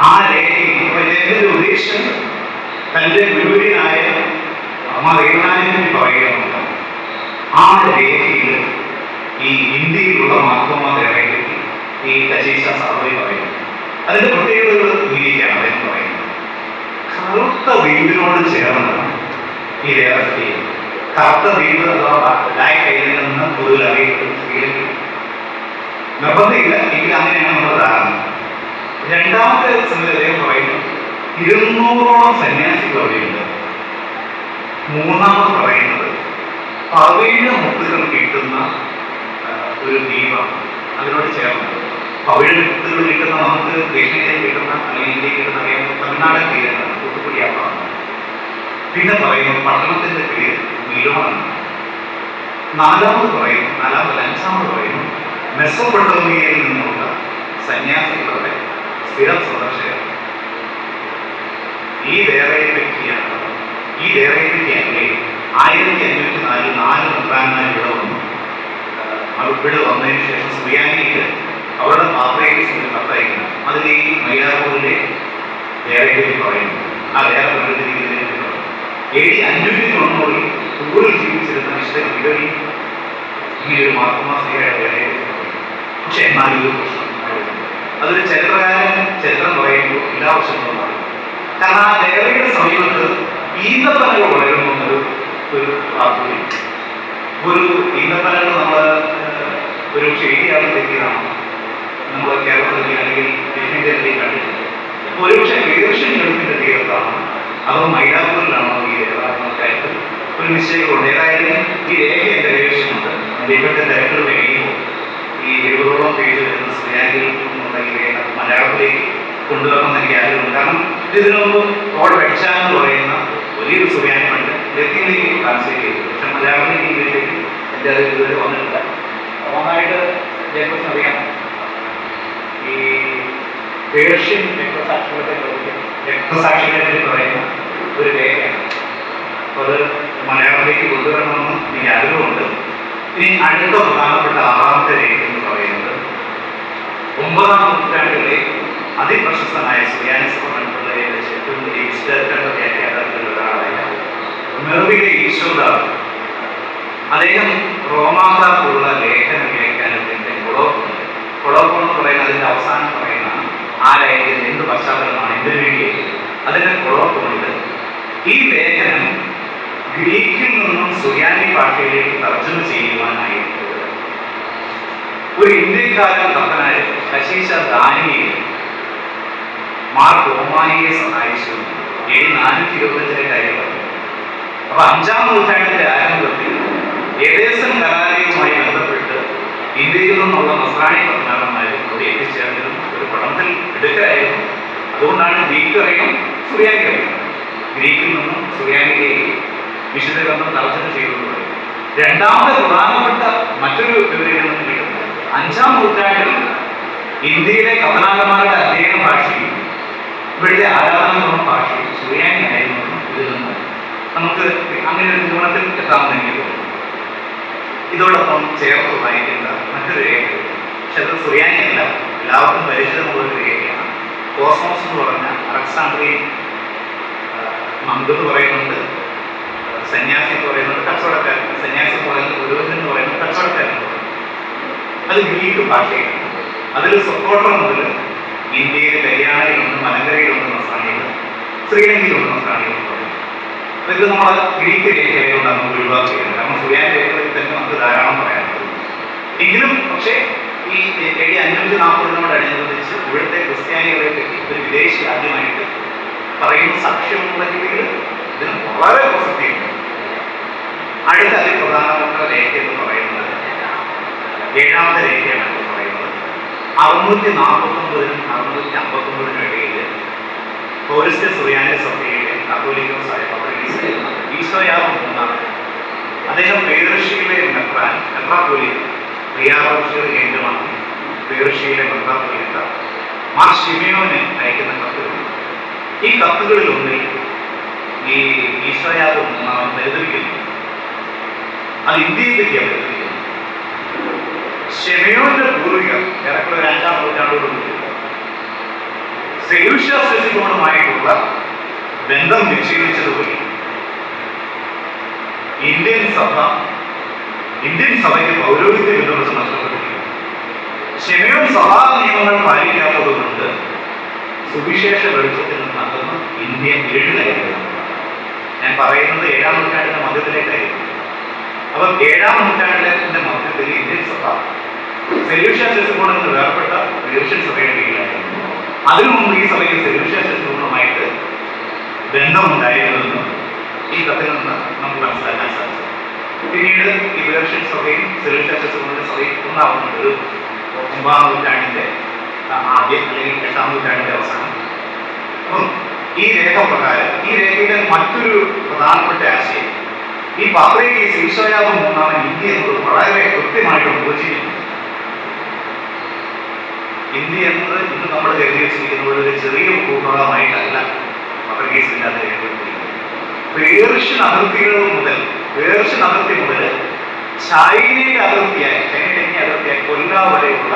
ആ രേഖയിൽ ഇദ്ദേഹത്തിന്റെ ഉദ്ദേശം തന്റെ ഗുരുവിനായ മാർ യമുനാനെ പറ്റി പറയുകയാണ്. ആ രേഖയിൽ ഈ ഇന്ത്യയിലുള്ള മാർത്തോമാ ദേവയെ പറ്റി ഈ കശീശ സാവൂലി പറയുന്നു. അതിന്റെ പ്രത്യേകതകൾ ഇങ്ങനെയൊക്കെയാണ് അദ്ദേഹം പറയുന്നത്. കറുത്ത വീടിനോട് ചേർന്നാണ് ഈ രേഖ സ്ഥിതി ചെയ്യുന്നത്. കറുത്ത വീട് അഥവാ ബ്ലാക്ക് ഐലൻഡ് എന്ന് പൊതുവിൽ അറിയപ്പെടുന്ന നിർബന്ധമില്ല, എങ്കിൽ അങ്ങനെയാണ് നമ്മൾ ധാരണ. രണ്ടാമത്തെ സംഗതി അദ്ദേഹം പറയുന്നു 200ഓളം സന്യാസികൾ അവിടെയുണ്ട്. മൂന്നാമത് പറയുന്നത് 17 മുത്തുകൾ കിട്ടുന്ന ഒരു ദ്വീപാണ് അതിനോട് ചേർന്നത്. 17 മുത്തുകൾ കിട്ടുന്ന നമുക്ക് ദക്ഷിണേന്ത്യയിൽ കിട്ടുന്ന അല്ലെങ്കിൽ ഇന്ത്യയിൽ കിട്ടുന്ന അറിയാവുന്ന തമിഴ്നാടൻ തീരങ്ങളാണ്, തൂത്തുക്കുടിയാപ്പാണ്. പിന്നെ പറയുന്നു പട്ടണത്തിന്റെ പേര് മിലോണാണ്. അഞ്ചാമത് പറയുന്നു മെസ്സൊപ്പൊട്ടേമിയയിൽ നിന്നുള്ള സന്യാസികളുടെ സ്ഥിരം സന്ദർശകർ. ഈ ദേറയെ പറ്റിയാണ് 1504 4 നൂറ്റാണ്ടുകൾ ഇവിടെ വന്നു. ഇവിടെ വന്നതിന് ശേഷം സുറിയാനിക്ക് അവരുടെ പാത്രേസിന് കത്തയക്കുന്നു. അതിൽ ഈ മൈലാപൂരിലെ ദേറയെ പറ്റി പറയുന്നു. ആ ദേറ പ്രകൃതിയിലേക്ക് AD 590 ടൂറിൽ ജീവിച്ചിരുന്ന വിശുദ്ധ ഗിരിഗറി ഈ ഒരു മാർത്തോമാശ്ലീഹയുടെ ദേറയെ പറ്റി പറയുന്നു. പക്ഷെ എന്നാലും ഒരു പ്രശ്നം, അതൊരു ചരിത്രം പറയുമ്പോൾ എല്ലാ വർഷങ്ങളും പറയും. കാരണം ആ ദേവയുടെ സമീപത്ത് ഈന്തപ്പനകൾ വളരുന്നൊരു പ്രാർത്ഥനയും ഒരു ഈന്തപ്പനകൾ നമ്മൾ ഒരു ഷെയ്ഡിയാണ് തെറ്റിയതാണ് നമ്മൾ കേരളത്തിൽ അല്ലെങ്കിൽ ദക്ഷിണേന്ത്യയിൽ കണ്ടിട്ടുണ്ട്. ഒരുപക്ഷെ പേർഷ്യൻ ഗൾഫിന്റെ തീരത്താണ് അതോ മൈലാപൂരിലാണോ ഈ രേഖ ഒരു നിശ്ചയമുണ്ട്. ഏതായാലും ഈ രേഖ എൻ്റെ കൈവശമുണ്ട്. ദൈവത്തെ തിരക്കുകൾ കഴിയുമ്പോൾ ഈ 70ഓളം പേജ് വരുന്ന സുറിയാനിയിൽ നിന്നുള്ള ഈ രേഖ മലയാളത്തിലേക്ക് കൊണ്ടുവരണമെന്ന് എനിക്ക് ആഗ്രഹമുണ്ട്. കാരണം ഇതിനു മുമ്പ് ഓൾ വെച്ചാ എന്ന് പറയുന്ന വലിയൊരു സുറിയാനി ഉണ്ട്, ലത്തീനിലേക്ക് ട്രാൻസ്ലേറ്റ് ചെയ്തു. പക്ഷെ മലയാളത്തിലേക്ക് ഇംഗ്ലീഷിലേക്ക് എൻ്റെ അത് ഇതുവരെ വന്നിട്ടില്ല. ഒന്നായിട്ട് ജേക്കബ്സിന് അറിയാം ഈ പേർഷ്യൻ രക്തസാക്ഷികളെ പറ്റി പറയുന്ന ഒരു രേഖയാണ്. അപ്പോൾ അത് മലയാളത്തിലേക്ക് കൊണ്ടുവരണമെന്ന് എനിക്ക് ആഗ്രഹമുണ്ട്. ഇനി അടുത്ത പ്രധാനപ്പെട്ട 6ാമത്തെ രേഖ എന്ന് പറയുന്നത് 9ാം നൂറ്റാണ്ടിലെ അതിപ്രശസ്തനായ സുറിയാനി സഭ കണ്ടുള്ളതിൽ വെച്ച് ഏറ്റവും വലിയ വിശുദ്ധ വ്യാഖ്യാതാക്കളിൽ ഒരാളായ മെർവിലെ ഈശോദാവ്. അദ്ദേഹം റോമാക്കാർക്കുള്ള ലേഖന വ്യാഖ്യാനത്തിന്റെ കൊളോപ്പ് എന്ന് പറയുന്ന അതിന്റെ അവസാനം പറയുന്നതാണ് ആരായിരിക്കും, എന്ത് പശ്ചാത്തലമാണ്, എന്തിനു വേണ്ടിയായിരിക്കും, അതിന്റെ കൊളോപ്പുണ്ട്. ഈ ലേഖനം ഗ്രീക്കിൽ നിന്നും സുറിയാനി ഭാഷയിലേക്ക് തർജ്ജമ ചെയ്യുവാനായിട്ട് ഒരു ഇന്ത്യക്കാരൻ കപ്പനായ ശശീശ ദാനിയെ മാർ ഓമായിയെ സഹായിച്ചു. 425 കാര്യം പറഞ്ഞു. അപ്പൊ 5ാം നൂറ്റാണ്ടിന്റെ ആരംഭത്തിൽ ഏദേശം കലാലയവുമായി ബന്ധപ്പെട്ട് ഇന്ത്യയിൽ നിന്നുള്ള നസ്രാണി പത്നാരന്മാരും അവിടെ എത്തിച്ചേർന്നതും ഒരു പഠനത്തിൽ എടുക്കലായിരുന്നു. അതുകൊണ്ടാണ് ഗ്രീക്ക് അറിയണം, സുറിയാനി അറിയണം. ഗ്രീക്കിൽ നിന്നും സുറിയാനിയിലേക്ക് വിശുദ്ധ ഗ്രന്ഥം തർജ്ജമ ചെയ്തത്. രണ്ടാമത്തെ പ്രധാനപ്പെട്ട മറ്റൊരു വിവരണം കിട്ടുന്നത് 5ാം നൂറ്റാണ്ടിൽ ഇന്ത്യയിലെ കഥനാകന്മാരുടെ അധ്യയന ഭാഷയും ഇവിടുത്തെ ആരാധനാ ഭാഷയും സുറിയാനി ആയിരുന്നു. ഇതിൽ നിന്ന് നമുക്ക് അങ്ങനെ ഒരു നിഗമനത്തിൽ എത്താമെന്ന് എനിക്ക് തോന്നുന്നു. ഇതോടൊപ്പം ചേർത്ത് വായിക്കേണ്ട മറ്റൊരു രേഖ, പക്ഷെ അത് സുറിയാനിയല്ല, എല്ലാവർക്കും പരിചിതമുള്ളൊരു രേഖയാണ്. കോസ്മോസ് എന്ന് പറഞ്ഞ അലക്സാണ്ട്രിയൻ മങ്ക് എന്ന് പറയുന്നുണ്ട്, സന്യാസി എന്ന് പറയുന്നത് കച്ചവടക്കാരൻ, സന്യാസി എന്ന് പറയുന്നത് പുരോഹിതൻ എന്ന് പറയുന്നത് കച്ചവടക്കാരൻ. അത് ഗ്രീക്ക് ഭാഷയാണ്. അതിൽ സൊക്കോട്ര മുതൽ ഇന്ത്യയിലെ കല്യാണയിലുണ്ട്, മലങ്കരയിലുണ്ട് നസ്രാണികൾ, ശ്രീലങ്കയിലുണ്ട് നസ്രാണികൾ എന്ന് പറയുന്നത്. ഇത് നമ്മൾ ഗ്രീക്ക് രേഖയിലുണ്ട് നമുക്ക് ഒഴിവാക്കുകയാണ്. കാരണം സുറിയാനി രേഖകളിൽ തന്നെ നമുക്ക് ധാരാളം പറയാനുണ്ട്. എങ്കിലും പക്ഷേ ഈ AD 540 ഇവിടുത്തെ ക്രിസ്ത്യാനികളെ പറ്റി ഒരു വിദേശി ആദ്യമായിട്ട് പറയുന്ന സാക്ഷ്യമുണ്ടെങ്കിൽ ഇതിന് വളരെ പ്രസക്തിയുണ്ട്. അടുത്ത അതിപ്രധാനപ്പെട്ട രേഖ എന്ന് പറയുന്നത് 7ാമത്തെ രേഖയാണ് എന്ന് പറയുന്നത് 649 659 ഇടയിൽ പൗരസ്ത്യ സുറിയാനി സഭയുടെ കത്തോലിക്കോസായ ഈശോയാവ് മൂന്നാണ്. അദ്ദേഹം പേർഷ്യയിലെ മെത്രാപ്പോലീത്ത പ്രിയാവർഷികൾ കേന്ദ്രമാക്കി പേർഷ്യയിലെ മെത്രാപ്പോലീത്ത മാർ ഷിമയോന് അയക്കുന്ന കത്തുകൾ. ഈ കത്തുകളിലൊന്നിൽ ഈ ഈശോയാവ് മൂന്നാമൻ പരിതപിക്കുന്നു. അത് ഇന്ത്യയെ പറ്റിയാണ് പരിതപിക്കുന്നത്. ഷെമയോന്റെ പൂർവികർ ഏറെക്കുറെ 5ാം നൂറ്റാണ്ടോടുകൂടി സെലൂഷ്യസുമായിട്ടുള്ള ബന്ധം നിശ്ചയിച്ചതുപോലെ ഇന്ത്യൻ സഭയ്ക്ക് പൗരോഹിത്യ ബന്ധപ്പെട്ട് നഷ്ടപ്പെട്ടിരിക്കുന്നു. ഷെമയോൻ സഭാ നിയമങ്ങൾ പാലിക്കാത്തതുകൊണ്ട് സുവിശേഷ വെളിച്ചത്തിൽ നിന്നകന്ന് ഇന്ത്യ വീഴുകയായിരുന്നു. ഞാൻ പറയുന്നത് 7ാം നൂറ്റാണ്ടിന്റെ മധ്യത്തിലേക്കായിരുന്നു. അപ്പം 7ാം നൂറ്റാണ്ടിന്റെ മധ്യത്തിൽ ഇന്ത്യൻ സഭ സെലൂഷ്യ സെസ്മോണിൽ നിന്ന് വേർപെട്ട ഡിവിഷൻ സഭയുടെ കീഴിലായിരുന്നു. അതിനു മുമ്പ് ഈ സഭയ്ക്ക് സെലൂഷ്യ സെസ്മോണുമായിട്ട് ബന്ധമുണ്ടായിരുന്നെന്ന് ഈ കത്തിൽ നിന്ന് നമുക്ക് മനസ്സിലാക്കാൻ സാധിക്കും. പിന്നീട് ഈ ഡിവിഷൻ സഭയും സെലൂഷ്യ സെസ്മോണിന്റെ സഭയും ഒന്നാവുന്നത് ഒരു 9-ാം നൂറ്റാണ്ടിന്റെ ആദ്യം അല്ലെങ്കിൽ 8-ാം നൂറ്റാണ്ടിന്റെ അവസാനം. അപ്പം ഈ രേഖ പ്രകാരം ഈ രേഖയിലെ മറ്റൊരു പ്രധാനപ്പെട്ട ആശയം, ഈ പാത്രീസ് ഈശോയാവ് മൂന്നാമൻ ഇന്ത്യ എന്നത് വളരെ കൃത്യമായിട്ട് നിർവചിക്കുന്നു. ഇന്ത്യ എന്നത് ഇന്ന് നമ്മൾ കരുതി വെച്ചിരിക്കുന്ന ഒരു ചെറിയ ഭൂഭാഗമായിട്ടല്ല പാത്രീസിന്റെ അത് രേഖപ്പെടുത്തിയിരിക്കുന്നത്. പേർഷ്യൻ അതിർത്തികൾ മുതൽ ചൈനയുടെ അതിർത്തിയായി കൊല്ല വരെയുള്ള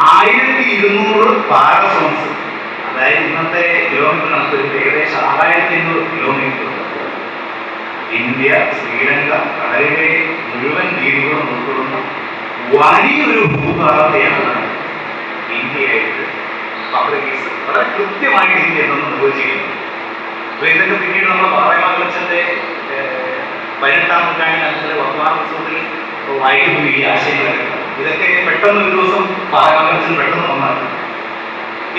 1200 പാരസോൺസ്, അതായത് ഇന്നത്തെ കിലോമീറ്റർ കണക്ക് ഏകദേശം 6500 കിലോമീറ്റർ ഇന്ത്യ ശ്രീലങ്ക കടലിലെ മുഴുവൻ ദ്വീപുകളും ഉൾക്കൊള്ളുന്ന വലിയൊരു ഭൂഭാഗത്തെയാണ് ഇന്ത്യയായിട്ട് പാത്രീസ് വളരെ കൃത്യമായിട്ട് ഇന്ത്യ എന്നു നിർവചിക്കുന്നു. അപ്പൊ ഇതൊക്കെ പിന്നീട് നമ്മൾ പാറേമാംഗലച്ചന്റെ 18-ാം നൂറ്റാണ്ടിൽ വർത്തമാനോത്സവത്തിൽ വായിക്കുന്നു ഈ ആശയങ്ങളൊക്കെ. ഇതൊക്കെ പെട്ടെന്ന് ഒരു ദിവസം പാറേമാംഗലച്ചൻ പെട്ടെന്ന് വന്നാണ്.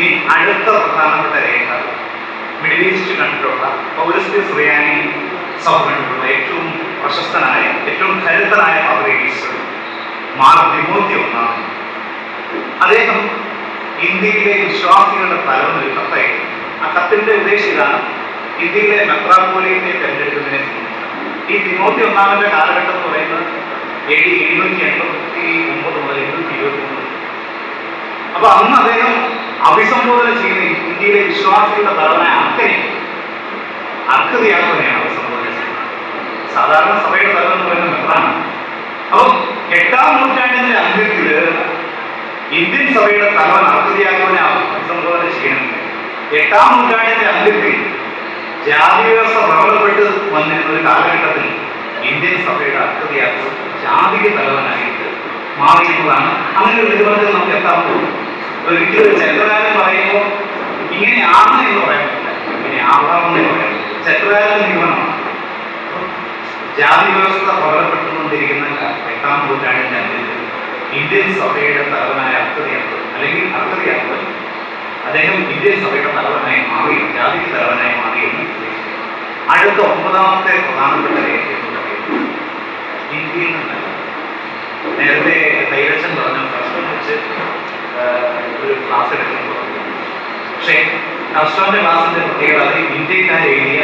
ഈ അടുത്ത പ്രധാനപ്പെട്ട രേഖ മിഡിൽ ഈസ്റ്റ് കണ്ടിട്ടുള്ള പൗരസ്ത്യ സുറിയാനി സഭ കണ്ടിട്ടുള്ള ഏറ്റവും പ്രശസ്തനായ ഏറ്റവും കരുത്തനായ പാത്രീസ് മാർ തിമോത്തി ഒന്നാമൻ. അദ്ദേഹം ഇന്ത്യയിലെ വിശ്വാസികളുടെ തലവൻ ഒരു കത്തയക്കും. ആ കത്തിന്റെ ഉദ്ദേശം ഇതാണ്: ഇന്ത്യയിലെ മെത്രാപ്പോലീത്തെ തെരഞ്ഞെടുക്കുന്നതിനെ സംബന്ധിച്ചാണ്. ഈ തിമോത്തി ഒന്നാമന്റെ കാലഘട്ടം എന്ന് പറയുന്നത് AD 789 മുതൽ 823. അപ്പൊ അന്ന് അദ്ദേഹം അഭിസംബോധന ചെയ്യുന്ന ഇന്ത്യയിലെ വിശ്വാസികളുടെ തലവനായ അർക്കതിയാക്കുന്നെയാണ് അഭിസംബോധന ചെയ്യുന്നത്. സാധാരണ സഭയുടെ തലവൻ എന്ന് പറയുന്നത് മെത്രാനാണ്. അപ്പം 8-ാം നൂറ്റാണ്ടിന്റെ അന്ത്യത്തില് ഇന്ത്യൻ സഭയുടെ തലവൻ അർക്കതിയാക്കുവിനെ അഭിസംബോധന ചെയ്യണമെങ്കിൽ 8-ാം നൂറ്റാണ്ടിന്റെ അന്ത്യത്തിൽ ജാതി വ്യവസ്ഥ പ്രബലപ്പെട്ട് വന്നിരുന്ന ഒരു കാലഘട്ടത്തിൽ ഇന്ത്യൻ സഭയുടെ അർക്കതിയാക്കു ജാതിക തലവനായിട്ട് മാറിയിരുന്നതാണ്. അങ്ങനെ ഒരു നിഗമനത്തിൽ നമുക്ക് എത്താൻ പോകും. ഒരിക്കലും ചരിത്രകാരൻ പറയുമ്പോൾ ഇങ്ങനെയാണ് എന്ന് പറയാൻ പറ്റില്ല, ഇങ്ങനെ ആവാമെന്ന് പറയാം. ചരിത്രകാരന്റെ നിഗമനമാണ്. ജാതി വ്യവസ്ഥ പ്രബലപ്പെട്ടുകൊണ്ടിരിക്കുന്ന 8-ാം നൂറ്റാണ്ടിന്റെ അന്ത്യത്തിൽ ഇന്ത്യൻ സഭയുടെ തലവനായ അർക്കതിയാക്കു അല്ലെങ്കിൽ അർക്കതിയാക്കു അദ്ദേഹം ഇന്ത്യൻ സഭയുടെ തലവനായി മാറി, ജാതിക തലവനായി മാറിയെന്ന് അടുത്ത 9-ാമത്തെ പ്രധാനപ്പെട്ട രേഖ എന്ന് പറയുന്നത് ഇന്ത്യയിൽ നിന്നല്ല. നേരത്തെ തൈരച്ചൻ പറഞ്ഞ കർഷകൻ വെച്ച് ഒരു ക്ലാസ് എടുക്കണം പറഞ്ഞു. പക്ഷേ കർഷകന്റെ ക്ലാസിന്റെ പ്രത്യേകത അത് ഇന്ത്യക്കാർ എഴുതിയ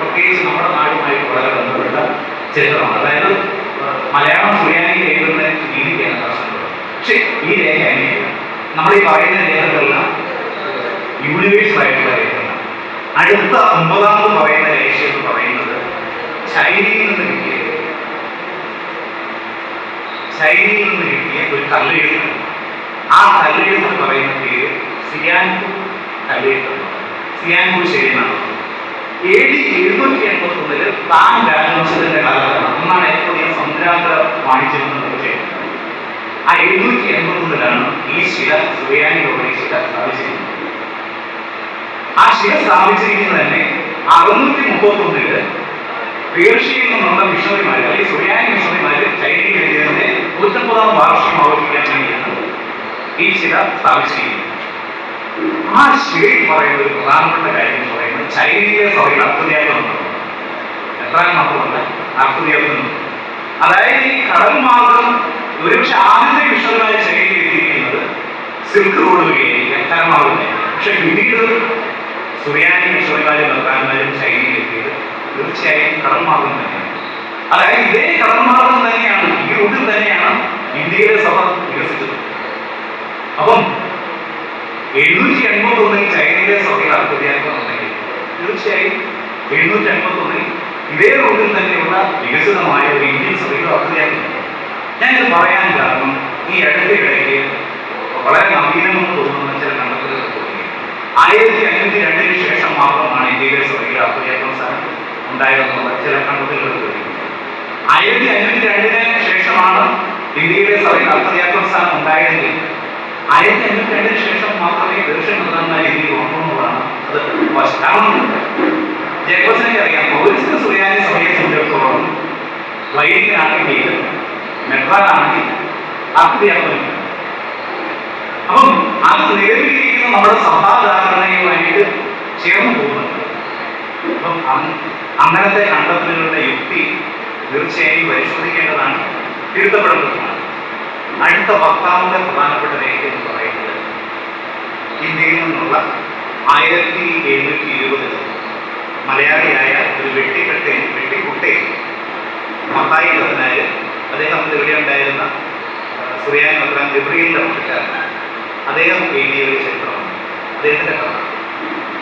പ്രത്യേകിച്ച് നമ്മുടെ നാടുമായിട്ട് വളരെ ബന്ധപ്പെട്ട ചരിത്രമാണ്. അതായത് മലയാളം സുറിയാനിയിൽ എഴുതുന്ന രീതിക്കാണ് കർഷകൻ. പക്ഷേ ഈ രേഖ അങ്ങനെയല്ല. നമ്മൾ ഈ പറയുന്ന രേഖകളെല്ലാം യൂണിവേഴ്സൽ ആയിട്ടുള്ള രേഖകളാണ്. അടുത്ത 9-ാമത് പറയുന്ന രേഖ എന്ന് പറയുന്നത് ചൈനയിൽ നിന്ന് കിട്ടിയ ഒരു കല്ലെഴുത്താണ്. ആ കല്ലെഴുത്ത് പറയുന്ന പേര് സിയാൻപു കല്ലെഴുത്ത്. സിയാൻപു ശരിയാണ്. AD 781 താൻ രാജവംശത്തിന്റെ കാലഘട്ടമാണ്. ഒന്നാണ് ഏറ്റവും അധികം സമുദ്രാന്തര വാണിജ്യം തീർച്ചയായും. ആ 781 ഈ ശില സുറിയാനിലുള്ള ശില സ്ഥാപിച്ചിരിക്കുന്നത്. ആ ശില സ്ഥാപിച്ചിരിക്കുന്നത് തന്നെ 631 പേർഷ്യയിൽ നിന്നുള്ള മിഷണറിമാർ അല്ലെങ്കിൽ സുറിയാനി മിഷണറിമാർ ചൈനയിൽ എഴുതിയതിന്റെ 150-ാം വാർഷികം ആഘോഷിക്കാൻ വേണ്ടിയാണ് ഈ ശില സ്ഥാപിച്ചിരിക്കുന്നത്. ആ ശിലയിൽ പറയുന്ന ഒരു പ്രധാനപ്പെട്ട കാര്യം എന്ന് പറയുന്നത് ചൈനയിലെ സഭയിൽ അർക്കതിയാക്കം എത്ര മാത്രമല്ല അർക്കതിയാക്കുന്നു. അതായത് ഈ കടൽ മാർഗം ഒരുപക്ഷെ ആദ്യത്തെ മിഷണറിമാർ ചൈനയിൽ എത്തിയിരിക്കുന്നത് സിൽക്ക് റോഡ് വഴിയായിരിക്കും, കരമാർഗം. പക്ഷെ പിന്നീട് സുറിയാനി മിഷണറിമാരും മെത്രാന്മാരും ചൈനയിൽ എത്തിയത് തീർച്ചയായും കടൽ മാർഗം തന്നെയാണ്. അതായത് ഇതേ കടൽ മാർഗം തന്നെയാണ്, ഈ റൂട്ടിൽ തന്നെയാണ് ഇന്ത്യയിലെ സഭ വികസിച്ചത്. അപ്പം 781 ചൈനയിലെ സഭയിൽ അർക്കതിയാക്കം ഉണ്ടെങ്കിൽ തീർച്ചയായും 781 ഇതേ റൂട്ടിൽ തന്നെയുള്ള വികസിതമായ ഒരു ഇന്ത്യൻ സഭയിൽ അർക്കതിയാക്കം. ഞാനിത് പറയാൻ കാരണം ഈ അടുത്തിടയ്ക്ക് വളരെ നവീനമെന്ന് തോന്നുന്ന ചില കണ്ടെത്തലുകൾ തുടങ്ങി. 1502 ശേഷം മാത്രമാണ് ഇന്ത്യയിലെ സഭയിൽ അർക്കതിയാക്കം സ്ഥാനം ഉണ്ടായതെന്നുള്ള ചില കണ്ടെത്തലുകൾ തുടങ്ങി. 1502 ശേഷമാണ് ഇന്ത്യയിലെ സഭയിൽ അർക്കതിയാക്കം സ്ഥാനം ഉണ്ടായതെങ്കിൽ 1502 ശേഷം മാത്രമേ ദർശനം പ്രധാനമായ രീതിയിൽ വന്നുള്ളതാണ്. അത് കാരണം ജേക്കബ്സിനെ അറിയാം, പൗരസ്ത്യ സുറിയാനി സഭയെ സംബന്ധിച്ചിടത്തോളം വൈദികനാണെങ്കിൽ മെത്രാനാണെങ്കിൽ അർക്കതിയാക്കം. അപ്പം അത് നിലവിലിരിക്കുന്ന നമ്മുടെ സഭാധാരണയുമായിട്ട് ചേർന്ന് പോകുന്നുണ്ട്. അപ്പം അങ്ങനത്തെ കണ്ടെത്തലുകളുടെ യുക്തി തീർച്ചയായും പരിശോധിക്കേണ്ടതാണ്, തിരുത്തപ്പെടേണ്ടതുമാണ്. അടുത്ത 10ാമത്തെ പ്രധാനപ്പെട്ട രേഖ എന്ന് പറയുന്നത് ഇന്ത്യയിൽ നിന്നുള്ള 1720 മലയാളിയായ ഒരു വെട്ടിക്കുട്ടേ മത്തായി കത്തനാര്, അദ്ദേഹം ഇവിടെ ഉണ്ടായിരുന്ന സുറിയാനി മെത്രാൻ ഗബ്രിയേലിന്റെ പക്ഷക്കാരനാണ്. അദ്ദേഹം എഴുതിയ ഒരു ചരിത്രമാണ്, അദ്ദേഹത്തിന്റെ കഥ.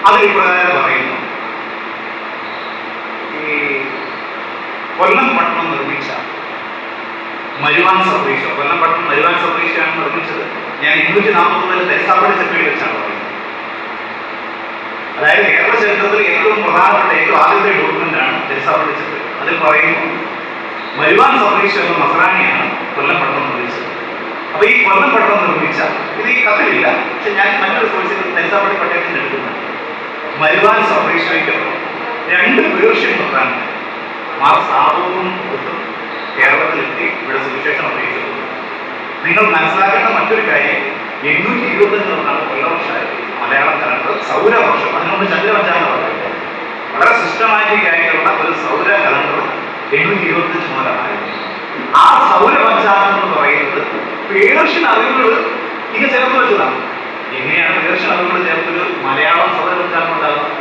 അതിൽ ഇപ്രകാരം പറയുന്നു: ഈ കൊല്ലം പട്ടണം നിർമ്മിച്ച മരുവാൻ സബ്രീഷോ, കൊല്ലം പട്ടണം മരുവാൻ സബ്രീഷാണ് നിർമ്മിച്ചത്. ഞാൻ 240 ദേശാപടി ചെപ്പയിൽ വെച്ചാണ് പറയുന്നത്. അതായത് കേരള ചരിത്രത്തിൽ ഏറ്റവും പ്രധാനപ്പെട്ട ഏറ്റവും ആദ്യത്തെ ഡോക്യുമെന്റ് ആണ് ദേശാപടി ചെപ്പൽ. അതിൽ പറയുന്നു മരുവാൻ സബ്രീഷോ എന്ന നസ്രാണിയാണ് കൊല്ലം പട്ടണം നിർമ്മിച്ചത്. അപ്പൊ ഈ കൊല്ലം പട്ടണം നിർമ്മിച്ച, ഇത് ഈ കഥയില്ല, പക്ഷെ ഞാൻ മറ്റൊരു സോഴ്സിൽ ദേശാപടി പട്ടയത്തിന് എടുക്കുന്നുണ്ട്. മരുവാൻ സബ്രീഷോയ്ക്കൊപ്പം 2 പേർഷ്യൻ പ്രധാനമന്ത്രി മാർ സാബുവും കേരളത്തിലെത്തി ഇവിടെ സുവിശേഷം അറിയിച്ചത്. നിങ്ങൾ മനസ്സിലാക്കേണ്ട മറ്റൊരു കാര്യം, 825 എന്നാണ് കൊല്ലവർഷമായത് മലയാളം കലണ്ടർ സൗരവർഷം. അതിനോട് ചന്ദ്രപഞ്ചാംഗം പറയുന്നത് വളരെ സിസ്റ്റമാറ്റിക് ആയിട്ടുള്ള ഒരു സൗര കലണ്ടർ 825 മുതലായിരുന്നു. ആ സൗരപഞ്ചാംഗം എന്ന് പറയുന്നത് പേർഷ്യൻ അറിവുകൾ ഇത് ചേർത്ത് വെച്ചതാണ്. എങ്ങനെയാണ് പേർഷ്യൻ അറിവുകൾ ചേർത്തൊരു മലയാളം സൗരപഞ്ചാംഗം ഉണ്ടാകുന്നത്?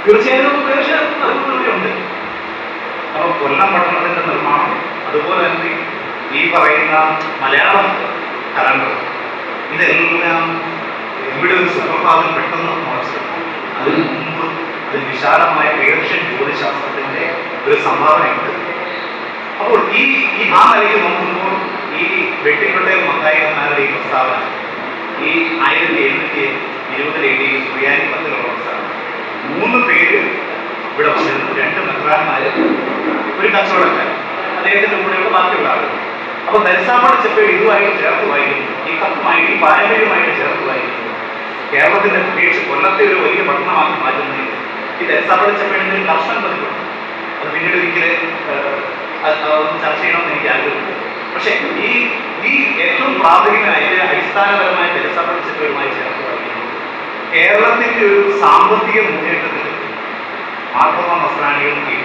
തീർച്ചയായും പേർഷ്യൻ അറിവുകളുണ്ട്. അപ്പോൾ കൊല്ലം പട്ടണത്തിന്റെ നിർമ്മാണം, അതുപോലെ തന്നെ ഈ പറയുന്ന മലയാളം കലണ്ടർ, ഇതെല്ലാം ഇവിടെ ഒരു സുപ്രഭാതം പെട്ടെന്ന് മുളച്ചെടുക്കും. അതിനു മുമ്പ് അതിൽ വിശാലമായ പേർഷ്യൻ ജ്യോതിശാസ്ത്രത്തിന്റെ ഒരു സംഭാവനയുണ്ട്. അപ്പോൾ ഈ ആ നിലയ്ക്ക് നോക്കുമ്പോൾ ഈ വെട്ടിക്കൊട്ടെ മത്തായി കത്തനാരുടെ ഈ പ്രസ്താവന ഈ 1720 എഴുതിയ സുറിയാനി പത്തിലുള്ള പ്രസ്താവന, 3 പേര് ഇവിടെ വന്നിരുന്നു. 2 മെത്രാന്മാര്, ഒരു കച്ചവടക്കാരൻ, അദ്ദേഹത്തിന്റെ കൂടെയുള്ള ബാക്കിയുള്ള ആളുകൾ. അപ്പൊ ദേശാപടി ചെപ്പേട് ഇതുമായിട്ട് ചേർത്ത് വായിക്കുന്നു, ഈ കത്തുമായിട്ട്, ഈ പാരമ്പര്യമായിട്ട് ചേർത്ത് വായിക്കുന്നു. കേരളത്തിന്റെ പ്രത്യേകിച്ച് കൊല്ലത്തെ ഒരു വലിയ പട്ടണമാക്കി മാറ്റുന്നതിൽ ഈ ദേശാപടി ചെപ്പേടിന്റെ കർശന പതിവുണ്ട്. അത് പിന്നീട് ഒരിക്കലും ചർച്ച ചെയ്യണമെന്ന് എനിക്ക് ആഗ്രഹമുണ്ട്. പക്ഷെ ഈ ഏറ്റവും പ്രാഥമികമായ അടിസ്ഥാനപരമായ ദേശാപടി ചെപ്പേടുമായി ചേർത്ത് വായിക്കുന്നു കേരളത്തിന്റെ ഒരു സാമ്പത്തിക മുന്നേറ്റത്തിൽ മാർത്തോമാ നസ്രാണികൾക്ക്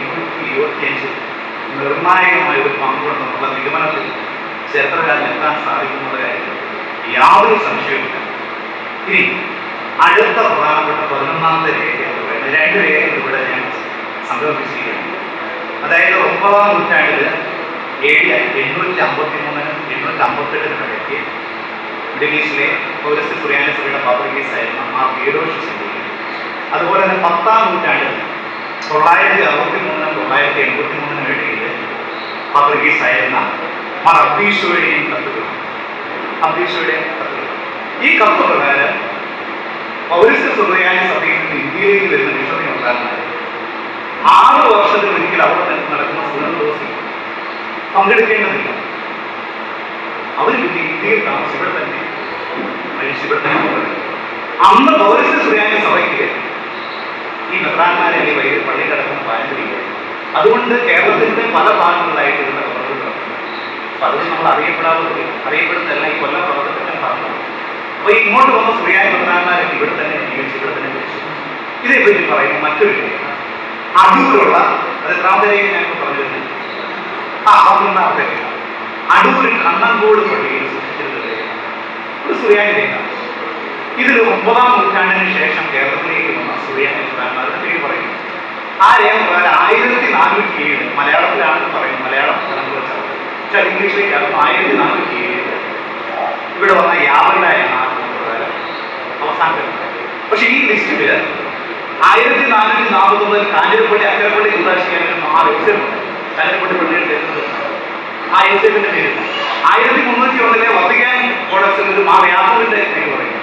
825 നിർണായകമായ ഒരു പങ്കുണ്ടെന്നുള്ള നിഗമനത്തിൽ ചരിത്രകാരൻ എത്താൻ സാധിക്കുന്ന കാര്യത്തിൽ യാതൊരു സംശയവുമില്ല. ഇനി അടുത്ത പ്രധാനപ്പെട്ട 11ാമത്തെ രേഖ എന്ന് പറയുന്നത് 2 രേഖകൾ ഇവിടെ ഞാൻ സംഗ്രഹിച്ചിരിക്കുകയാണ്. അതായത് 9ാം നൂറ്റാണ്ടിൽ AD 853 858 ഇടയ്ക്ക് മിഡിൽ ഈസ്റ്റിലെ പൗരസ്ത്യ സുറിയാനി സഭയുടെ പാത്രികീസായിരുന്ന മാർ തിയോഡോഷ്യസിന്റെ, അതുപോലെ തന്നെ 10ാം നൂറ്റാണ്ടിൽ 963 983 ഇടയിൽ പാത്രികീസായിരുന്ന മാർ അബ്ദീശോയുടെയും കത്തുകൾ. ഈ കത്ത് പ്രകാരം പൗരസ്ത്യ സുറിയാനി സഭയിൽ നിന്ന് ഇന്ത്യയിലേക്ക് വരുന്ന മിഷണറി ഉണ്ടാകുന്നത് 6 വർഷത്തിലൊരിക്കൽ അവിടെ നടക്കുന്ന സുനദോസിൽ പങ്കെടുക്കേണ്ടതില്ല. അവർ പിന്നെ ഇന്ത്യയിൽ താമസിവിടെ തന്നെ അന്ന് പൗരസ്ത്യ സുറിയാനി സഭയ്ക്ക് ഈ മെത്രാന്മാരെ അല്ലെങ്കിൽ പള്ളി കിടക്കുന്ന പാരമ്പര്യം. അതുകൊണ്ട് കേരളത്തിന്റെ പല ഭാഗങ്ങളിലായിട്ട് ഇരുന്ന കബറുകൾ പലതും നമ്മൾ അറിയപ്പെടുന്നതല്ല ഈ കൊല്ലം പർവ്വതത്തിന്റെ ഭാഗമാണ്. അപ്പൊ ഇങ്ങോട്ട് വന്ന സുറിയാനി മെത്രാന്മാരൊക്കെ ഇവിടെ തന്നെ ജീവിച്ച് ഇവിടെ തന്നെ മരിച്ചു. ഇതേപ്പറ്റി പറയുമ്പോൾ മറ്റൊരു രേഖ അടൂരുള്ള, അത് എത്രാമത്തെ രേഖ ഞാനിപ്പോൾ പറഞ്ഞിരുന്നു, 11ാമത്തെ രേഖ അടൂർ കണ്ണങ്കോട് പള്ളിയിൽ സൂക്ഷിച്ചിരുന്ന രേഖ, ഒരു സുറിയാനി രേഖ. ഇതിൽ 9ാം നൂറ്റാണ്ടിന് ശേഷം കേരളത്തിലേക്ക് വന്ന സുറിയാനി മെത്രാന്മാരുടെ പേര് പറയുന്നു. ആ രേഖ പ്രകാരം 1407 മലയാളത്തിലാണെന്ന് പറയുന്നത്, മലയാളം കലണ്ടർ വെച്ചാൽ, പക്ഷെ അത് ഇംഗ്ലീഷിലേക്കാണ്. 1407 ഇവിടെ വന്ന യാവണ്ടായാണ് ആ പ്രകാരം അവസാനത്തെ. പക്ഷെ ഈ ലിസ്റ്റില് 1449 കാഞ്ഞിരപ്പള്ളി അക്കരപ്പള്ളി കുതാശിക്കാനും 6 എക്സേപ്പുണ്ട്. കാഞ്ഞിരപ്പള്ളി പള്ളിയുടെ ആ എക്സേപ്പിന്റെ പേര് 1301 വത്തിക്കാൻ കോഡക്സിൽ ഒരു മാർ യാക്കോബിന്റെ പേര് പറയുന്നു,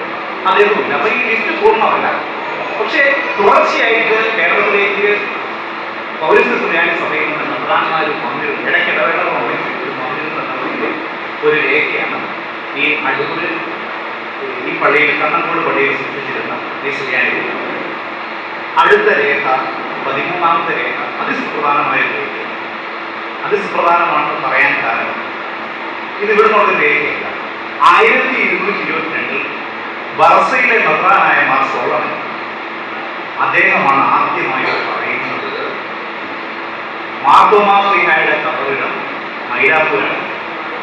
അദ്ദേഹമില്ല. അപ്പൊ ഈ ലിസ്റ്റ് പൂർണ്ണമല്ല. പക്ഷേ തുടർച്ചയായിട്ട് കേരളത്തിലേക്ക് പൗരസ്ത്യ സുറിയാനി സഭയിൽ നിന്ന് മെത്രാന്മാർ വന്നിരുന്നു, ഇടയ്ക്ക് ഇടവേളകൾ വന്നിരുന്ന ഒരു രേഖയാണ് ഈ അടൂര് ഈ പള്ളിയിൽ കണ്ണങ്കോട് പള്ളിയിൽ സൂക്ഷിച്ചിരുന്ന ഈ സുറിയാനി രേഖ. അടുത്ത രേഖ 13ാമത്തെ രേഖ അതിസുപ്രധാനമായ രേഖ. അതിസുപ്രധാനമാണെന്ന് പറയാൻ കാരണം ഇത് ഇവിടെ നിന്നുള്ള രേഖയല്ല. 1222 ബർസയിലെ മെത്രാനായ മാർ സോളമൻ അദ്ദേഹമാണ് ആദ്യമായി പറയുന്നത് മാർത്തോമാ ശ്ലീഹായുടെ കബറിടം മൈലാപ്പൂരാണ്.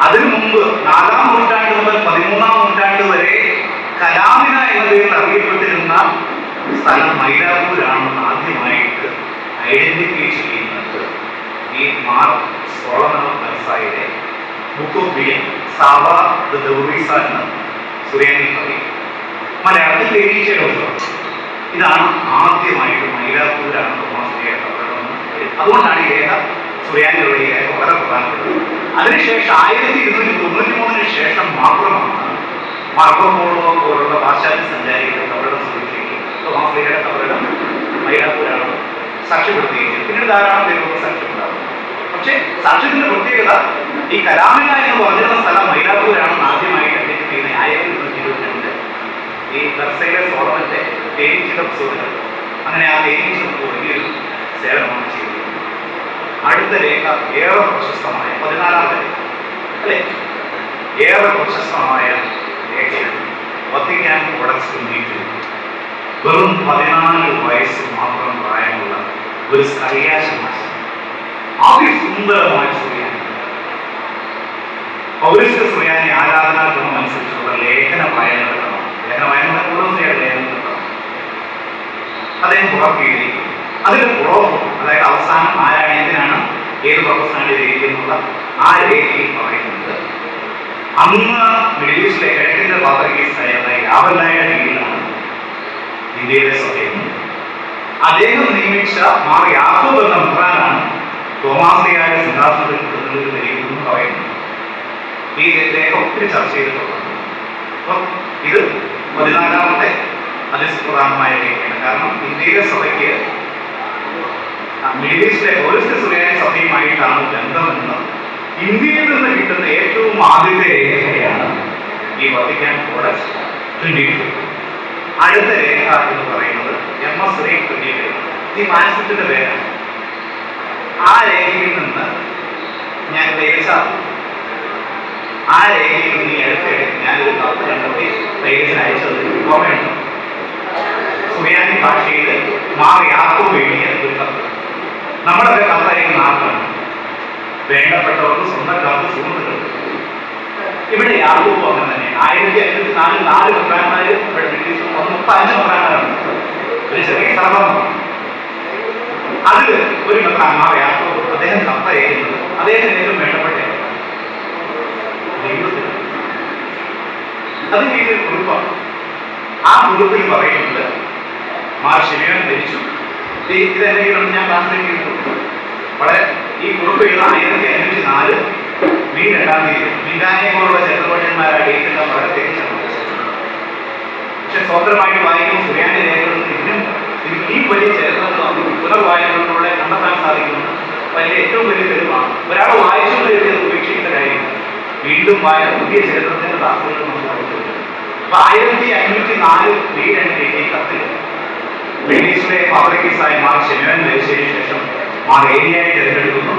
അതിനു മുമ്പ് 4-ാം നൂറ്റാണ്ട് മുതൽ 13-ാം നൂറ്റാണ്ട് വരെ കലാമിന എന്ന പേരിൽ അറിയപ്പെട്ടിരുന്ന സ്ഥലം മൈലാപ്പൂരാണെന്ന് ആദ്യമായിട്ട് ഐഡന്റിഫൈ ചെയ്യുന്നത് ഈ മാർ സോളമൻ ഓഫ് ബർസായിലെ ബുക്ക് ഓഫ് ബിയൻ സാവ ദ ദൗറീസ എന്ന് സുറിയാനിൽ പറയും. മലയാളത്തിൽ തേനീച്ചയുടെ ഉത്സവം. ഇതാണ് ആദ്യമായിട്ട് മൈലാപ്പൂരാണ് തോമാശ്ലീഹ കബറിടമെന്ന്. അതുകൊണ്ടാണ് ഈ രേഖ സുറിയാനിലുള്ള ഈ രേഖ വളരെ പ്രധാനപ്പെട്ടത്. അതിനുശേഷം 1293 ശേഷം മാത്രമാണ് മാർക്കോ പോളോ പോലുള്ള പാശ്ചാത്യ സഞ്ചാരികളുടെ കബറിടം സൂചിപ്പിക്കുകയും തോമാശ്ലീഹയുടെ കബറിടം മൈലാപ്പൂരാണ് സാക്ഷ്യപ്പെടുത്തുകയും പിന്നീട് ധാരാളം പേരുകൾ സാക്ഷ്യപ്പെടുത്താറുണ്ട്. പക്ഷേ സാക്ഷ്യത്തിന്റെ പ്രത്യേകത ഈ കലാമിന എന്ന് പറഞ്ഞിരുന്ന സ്ഥലം മൈലാപ്പൂരാണെന്ന് ആദ്യമായിട്ട് ഐഡന്റിഫൈ ചെയ്യുന്ന 1222 ഈ ബർസയിലെ സോളമന്റെ തേനീച്ചയുടെ പുസ്തകങ്ങൾ. അങ്ങനെ ആ തേനീച്ച വലിയൊരു സേവനമാണ് ചെയ്തത്. അടുത്ത രേഖ ഏറെ പ്രശസ്തമായ 14-ാമത്തെ രേഖ അല്ലെ, ഏറെ പ്രശസ്തമായ രേഖയാണ് വത്തിക്കാൻ കോഡക്സ് കമ്മിറ്റി. വെറും 14 വയസ്സ് മാത്രം പ്രായമുള്ള ഒരു സ്കറിയാശമാശം അതിസുന്ദരമായ സുറിയാനി, പൗരസ്ത്യ സുറിയാനി ആരാധനാക്രമം അനുസരിച്ചുള്ള ലേഖന വായനകളാണ്. ലേഖന വായനകളെ പൗരസ്ത്യ ലേഖനങ്ങളാണ് അദ്ദേഹം പുറത്തിയിരിക്കും. അതിന് പുറവും, അതായത് അവസാനം ആരാണ് എന്തിനാണ് ഏത് പ്രൊഫസറാണ് രേഖയെന്നുള്ള ആ രേഖയിൽ പറയുന്നത് അന്ന് മിഡിൽ ഈസ്റ്റിലെ കിഴക്കിന്റെ പാത്രികീസായ യാവല്ലായുടെ കീഴിലാണ് ഇന്ത്യയിലെ സഭയും അദ്ദേഹം നിയമിച്ച മാർ യാക്കോബ് എന്ന മെത്രാനാണ് തോമാശ്ലീഹായുടെ സിംഹാസനത്തിൽ പ്രതിനിധീകരിക്കുന്നു പറയുന്നത്. ഈ രേഖ ഒത്തിരി ചർച്ച ചെയ്തിട്ടുള്ളത്. അപ്പം ഇത് 14-ാമത്തെ അതിസുപ്രധാനമായ രേഖയാണ്. കാരണം ഇന്ത്യയിലെ സഭയ്ക്ക് മിഡിൽ ഈസ്റ്റിലെ പൗരസ്ത്യ സുറിയാനി സഭയുമായിട്ടാണ് ബന്ധമെന്ന് ഇന്ത്യയിൽ നിന്ന് കിട്ടുന്ന ഏറ്റവും ആദ്യത്തെ രേഖയാണ് ഈ വത്തിക്കാൻ കോഡക്സ് 22. അടുത്ത രേഖ എന്ന് പറയുന്നത് MS റേഖ 22. ഈ മാനസികത്തിന്റെ പേരാണ്. ആ രേഖയിൽ നിന്ന് ഞാൻ ആ രേഖയിൽ നിന്ന് ഈ അടുത്തിടെ ഞാനൊരു കത്ത് കണ്ടെത്തി തേജസിന് അയച്ചത് ഓർമ്മയുണ്ട്. സുറിയാനി ഭാഷയിൽ മാർ യാക്കോബ് എഴുതിയ ഒരു കത്ത്. നമ്മളൊക്കെ കത്തയക്കുന്ന ആർക്കാണ്? വേണ്ടപ്പെട്ടവർക്ക്, സ്വന്തക്കാർക്ക്, സുഹൃത്തുക്കൾക്ക്. ഇവിടെ യാക്കോബ് അങ്ങനെ തന്നെ 1504 4 മെത്രാന്മാര് 35 മെത്രാന്മാരാണ്. ഒരു ചെറിയ സ്ഥലമാണ്. അതിൽ ഒരു മെത്രാൻ മാർ യാക്കോബ് അദ്ദേഹം കത്തയക്കുന്നത് അദ്ദേഹത്തിന് ഏറ്റവും വേണ്ടപ്പെട്ട ദൈവത്തിന്. അത് ചെയ്തൊരു കുറിപ്പാണ്. ആ കുറിപ്പിൽ പറയുന്നത് മാർ ശിമയോൻ മരിച്ചു. ഇതെന്തെങ്കിലും ഞാൻ ട്രാൻസ്ലേറ്റ് ചെയ്തിട്ടുണ്ട്. വളരെ ഈ കുറിപ്പ് ചെയ്ത 1504 മെയ് 2-ാം തീയതി മിന്റാനെ പോലുള്ള ചരിത്രപണ്ഡിതന്മാരായ ഡേറ്റെല്ലാം വളരെ തിരിച്ചാണ്. പക്ഷെ സ്വതന്ത്രമായിട്ട് വായിക്കുമ്പോൾ സുറിയാനി രേഖകളിൽ ഇതിനും ഈ വലിയ ചരിത്രങ്ങൾ പുനർവായനകളിലൂടെ കണ്ടെത്താൻ സാധിക്കുന്നത് വലിയ ഏറ്റവും വലിയ തെളിവാണ്. ഒരാൾ വായിച്ചുകൊണ്ട് ഉപേക്ഷിക്കുന്ന കാര്യം വീണ്ടും വായന പുതിയ ചരിത്രത്തിന്റെ ദാസതകൾ നമുക്ക് പഠിച്ചിട്ടുണ്ട്. അപ്പൊ 1504 മെയ് 2 ഈ കത്തിൽ വെനീസിലെ പാത്രികീസായ മാർ ശിമയോൻ മരിച്ചതിന് ശേഷം മാർ ഏലിയായെ തിരഞ്ഞെടുക്കുന്നു.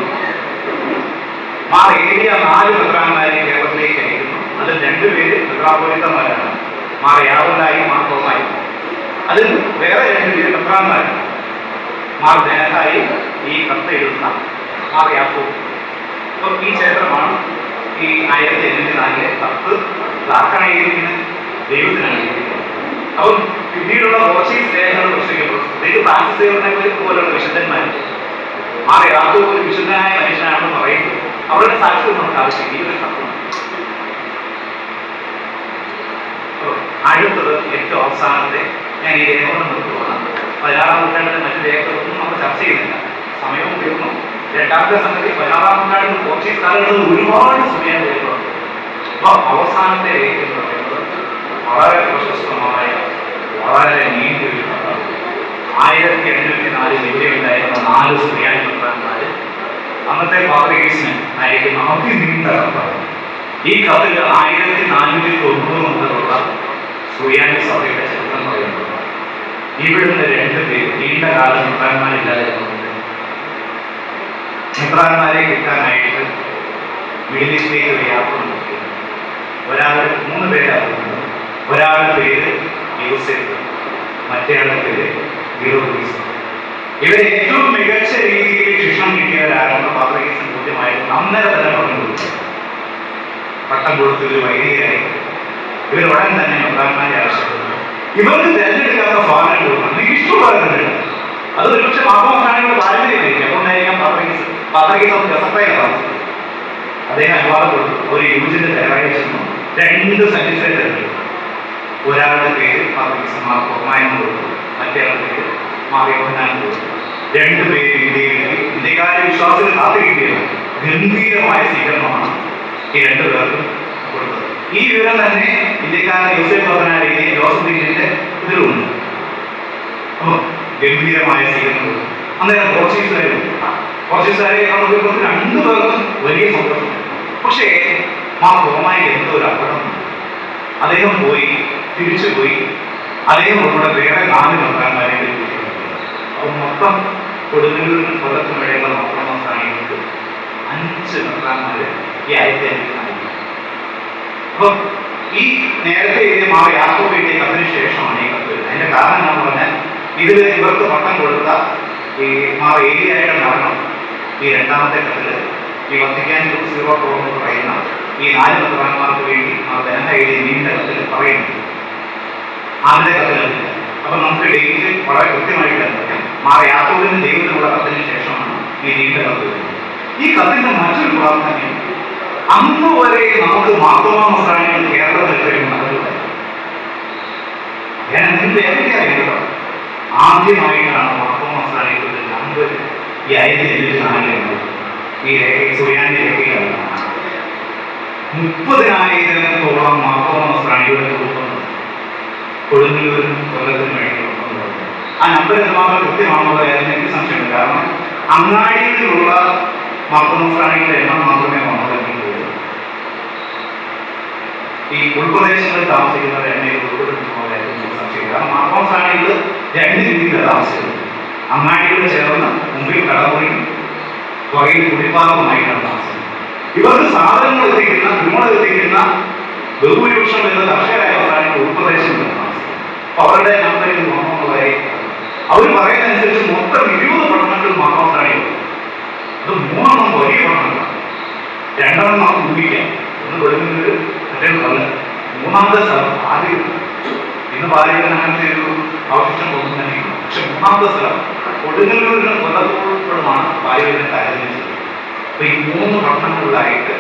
മാർ ഏലിയ 4 മെത്രാന്മാരെ കേരളത്തിലേക്ക് അയക്കുന്നു. അതിൽ 2 പേര് മെത്രാപ്പൊലീത്തന്മാരാണ്, മാർ യാവല്ലായും മാർ തോമായും. അതിൽ വേറെ 2 പേര് മെത്രാന്മാരാണ്, മാർ ദേഹായി ഈ കത്ത് എഴുതുന്ന മാർ യാക്കോബ്. അപ്പോൾ ഈ ചരിത്രമാണ് ഈ 1504 കത്ത് ആർക്കാണ് എഴുതിയിരിക്കുന്നത്? ദൈവത്തിനാണ് എഴുതിയിരിക്കുന്നത്. അപ്പം പിന്നീടുള്ള പോർച്ചുഗീസ് രേഖകൾ പ്രശ്നിക്കപ്പെടും. പ്രത്യേകിച്ച് ഫ്രാൻസിസ് പോലുള്ള വിശുദ്ധന്മാർ മാർ യാക്കോബ് ഒരു വിശുദ്ധനായ മനുഷ്യനാണെന്ന് പറയുമ്പോൾ അവരുടെ സാക്ഷ്യം നമുക്ക് ആവശ്യം ഈ ഒരു കത്ത്. അടുത്തത് ഏറ്റവും അവസാനത്തെ ഞാൻ ഈ രേഖകൾ നിർത്തുകയാണ്. 16-ാം നൂറ്റാണ്ടിലെ മറ്റു രേഖകളൊന്നും നമ്മൾ ചർച്ച ചെയ്യുന്നില്ല, സമയവും തീർന്നു. രണ്ടാമത്തെ സംഗതി 16-ാം നൂറ്റാണ്ടിൽ പോർച്ചുഗീസ് കാലഘട്ടത്തിൽ ഒരുപാട് സുറിയാനി രേഖകളുണ്ട്. അപ്പോൾ അവസാനത്തെ രേഖ എന്ന് പറയുന്നത് വളരെ പ്രശസ്തമായ വളരെ നീണ്ടൊരു കഥയാണ്. 1504 ഇന്ത്യയിലുണ്ടായിരുന്ന 4 സുറിയാനി മെത്രാന്മാർ അന്നത്തെ പാത്രികീസിന് അയക്കുന്ന അതിനീണ്ട കത്താണ്. ഈ കത്തിൽ 1490 മുതലുള്ള സുറിയാനി സഭയുടെ ചരിത്രം പറയുന്നത് ഇവിടുന്ന് 2 പേര് നീണ്ട കാലം മെത്രാന്മാരില്ലാതിരുന്നുണ്ട്. മെത്രാന്മാരെ കിട്ടാനായിട്ട് മിഡിൽ ഈസ്റ്റിലേക്ക് ഒരു യാത്ര നോക്കി. 3 പേരാകുന്നത്. ഒരാളുടെ പേര് യൂസഫ്, മറ്റേയാളത്തിലെ ഗീറോഗീസ്. ഇവർ ഏറ്റവും മികച്ച രീതിയിൽ ശിക്ഷണം കിട്ടിയവരാണെന്ന് പാത്രീസിന് ബോധ്യമായിരുന്നു. അന്നേരം തന്നെ പറഞ്ഞു കൊടുത്തു. പട്ടം കൊടുത്ത് ഒരു വൈദികരായി ഇവർ ഉടൻ തന്നെ മെത്രാന്മാരെ ആവശ്യപ്പെടുന്നു. ഇവർക്ക് തിരഞ്ഞെടുക്കാത്ത സ്വാതന്ത്ര്യം കൊടുക്കണം, നിങ്ങൾക്ക് ഇഷ്ടമുള്ളത് തിരഞ്ഞെടുക്കണം. അത് ഒരുപക്ഷെ മാർപ്പാപ്പായുടെ താല്പര്യമായിരിക്കും. അതുകൊണ്ടായിരിക്കാം പാത്രീസ് ഒന്ന് രസപ്രയം താമസിക്കുന്നത്. അദ്ദേഹം അനുവാദം കൊടുത്തു. ഒരു യൂജിന്റെ തയ്യാറായി ചെന്നു 2 സെറ്റിസ്ഫൈഡ് തിരഞ്ഞെടുത്തു. ഒരാളുടെ പേര് പാത്രീസ് മാർ കൊർമായെന്ന് കൊടുത്തു, മറ്റേയാളുടെ പേര് മാർ യോഹന്നാനെന്ന് കൊടുത്തു. 2 പേര് ഇന്ത്യയിലേക്ക് ഇന്ത്യക്കാരുടെ വിശ്വാസത്തിൽ കാത്തിരിക്കുകയാണ്. ഗംഭീരമായ സ്വീകരണമാണ് ഈ 2 പേർക്കും കൊടുത്തത്. ഈ വിവരം തന്നെ ഇന്ത്യക്കാരൻ യൂസഫ് ബഹനാരിയെ ജോസഫ് ദീനിന്റെ ഇതിലുണ്ട്. അപ്പോൾ ഗംഭീരമായ സ്വീകരണം കൊടുത്തു. അന്നേരം പോർച്ചുഗീസുകാരെ 2 പേർക്കും വലിയ സന്തോഷം. പക്ഷേ മാർ തോമായ്ക്ക് എന്തോ ഒരു അപകടം. അദ്ദേഹം തിരിച്ചുപോയി. അദ്ദേഹം ഉൾപ്പെടെ വേറെ 4 മെത്രാന്മാരെ അപ്പോൾ മൊത്തം കൊടുങ്ങല്ലൂരിനും കൊല്ലത്തിനും ഇടയിലുള്ള മൊത്തസ്ഥാനികൾക്ക് 5 മെത്രാന്മാര് ഈ 1500 അപ്പം ഈ നേരത്തെ എഴുതിയ മാർ യാക്കോബ് എഴുതിയ കത്തിന് ശേഷമാണ് ഈ കത്ത് വരുന്നത്. അതിന്റെ കാരണം എന്താണെന്ന് പറഞ്ഞാൽ ഇവർക്ക് പട്ടം കൊടുത്ത ഈ മാർ ഏലിയായുടെ മരണം ഈ 2ാമത്തെ കത്തില് ഈ വത്തിക്കാൻ സീറോ എന്ന് പറയുന്ന ഈ 4 മെത്രാന്മാർക്ക് വേണ്ടി മാർ ബെനഹ എഴുതിയ നീണ്ട കത്തിൽ പറയുന്നു. ആദ്യത്തെ കത്തിലല്ല. അപ്പൊ നമുക്ക് ഡേറ്റ് വളരെ കൃത്യമായിട്ട് അറിയാം. മാർ യാക്കോബിന് ദൈവത്തിനുള്ള കത്തിന് ശേഷമാണ് ഈ നീണ്ട കത്ത് വരുന്നത്. ഈ കത്തിന്റെ മറ്റൊരു പ്രാധാന്യം, അന്ന് വരെ നമുക്ക് മാർത്തോമാ നസ്രാണികൾ കേരളത്തിൽ കഴിയുന്ന ഞാൻ എന്തിന്റെ അറിയുന്നത് ആദ്യമായിട്ടാണ് മാർത്തോമാ നസ്രാണികളുടെ നമ്പർ ഈ 1904 ഈ സുറിയാനി രേഖയിലാണ് 30,000-ഓളം മാർത്തോമാ നസ്രാണികളുടെ രൂപം കൊടുങ്ങല്ലൂരിനും കൊല്ലത്തിനും വേണ്ടി. ആ നമ്പർ എത്രമാത്രം കൃത്യമാണെന്നുള്ള കാര്യത്തിൽ എനിക്ക് സംശയമുണ്ട്. കാരണം അങ്ങാടിയിലുള്ള മാർത്തോമാ നസ്രാണികളുടെ എണ്ണം മാത്രമേ വന്നതെങ്കിൽ ഈ ഉൾപ്രദേശങ്ങളിൽ താമസിക്കുന്നവർ എന്നെ ഉൾപ്പെടുത്തുന്നതായിരുന്നു സംശയം. കാരണം മാർത്തോമാ നസ്രാണികൾ 2 രീതിയിലാണ് താമസിക്കുന്നത്. അങ്ങാടികൾ ചേർന്ന് മുമ്പിൽ കടമുറിയും പുറകിൽ കുടിപ്പാകവുമായിട്ടാണ് താമസിക്കുന്നത്. ഇവർക്ക് സാധനങ്ങൾ എത്തിക്കുന്ന കുരുമുളക് എത്തിക്കുന്ന ബഹുഭൂരിപക്ഷം എന്ന കർഷകരായ നസ്രാണികൾ ഉൾപ്രദേശങ്ങളിൽ താമസിക്കുന്നത്. അപ്പൊ അവരുടെ നമ്പറിൽ നോക്കുന്നതായി അവർ പറയുന്നതനുസരിച്ച് മൊത്തം 20 പട്ടണങ്ങൾ മാർത്തോമാ നസ്രാണികൾ. അത് 3 വലിയ പട്ടണങ്ങളാണ്. 2 നമുക്ക് ഊഹിക്കാം. ഒന്ന് കൊടുങ്ങല്ലൂർ, മറ്റേ കൊല്ലം. 3ാമത്തെ സ്ഥലം ആദ്യം ഇന്ന് പാലക്കാട് അങ്ങനത്തെ ഒരു അവശിഷ്ടം കൊടുക്കുന്നതന്നെ. പക്ഷെ 3ാമത്തെ സ്ഥലം കൊടുങ്ങല്ലൂരിനും കൊല്ലത്തോടുമാണ് പാലക്കാടിനെ താരതമ്യം ചെയ്യുന്നത്. അപ്പൊ ഈ 3 പട്ടണങ്ങളിലായിട്ട്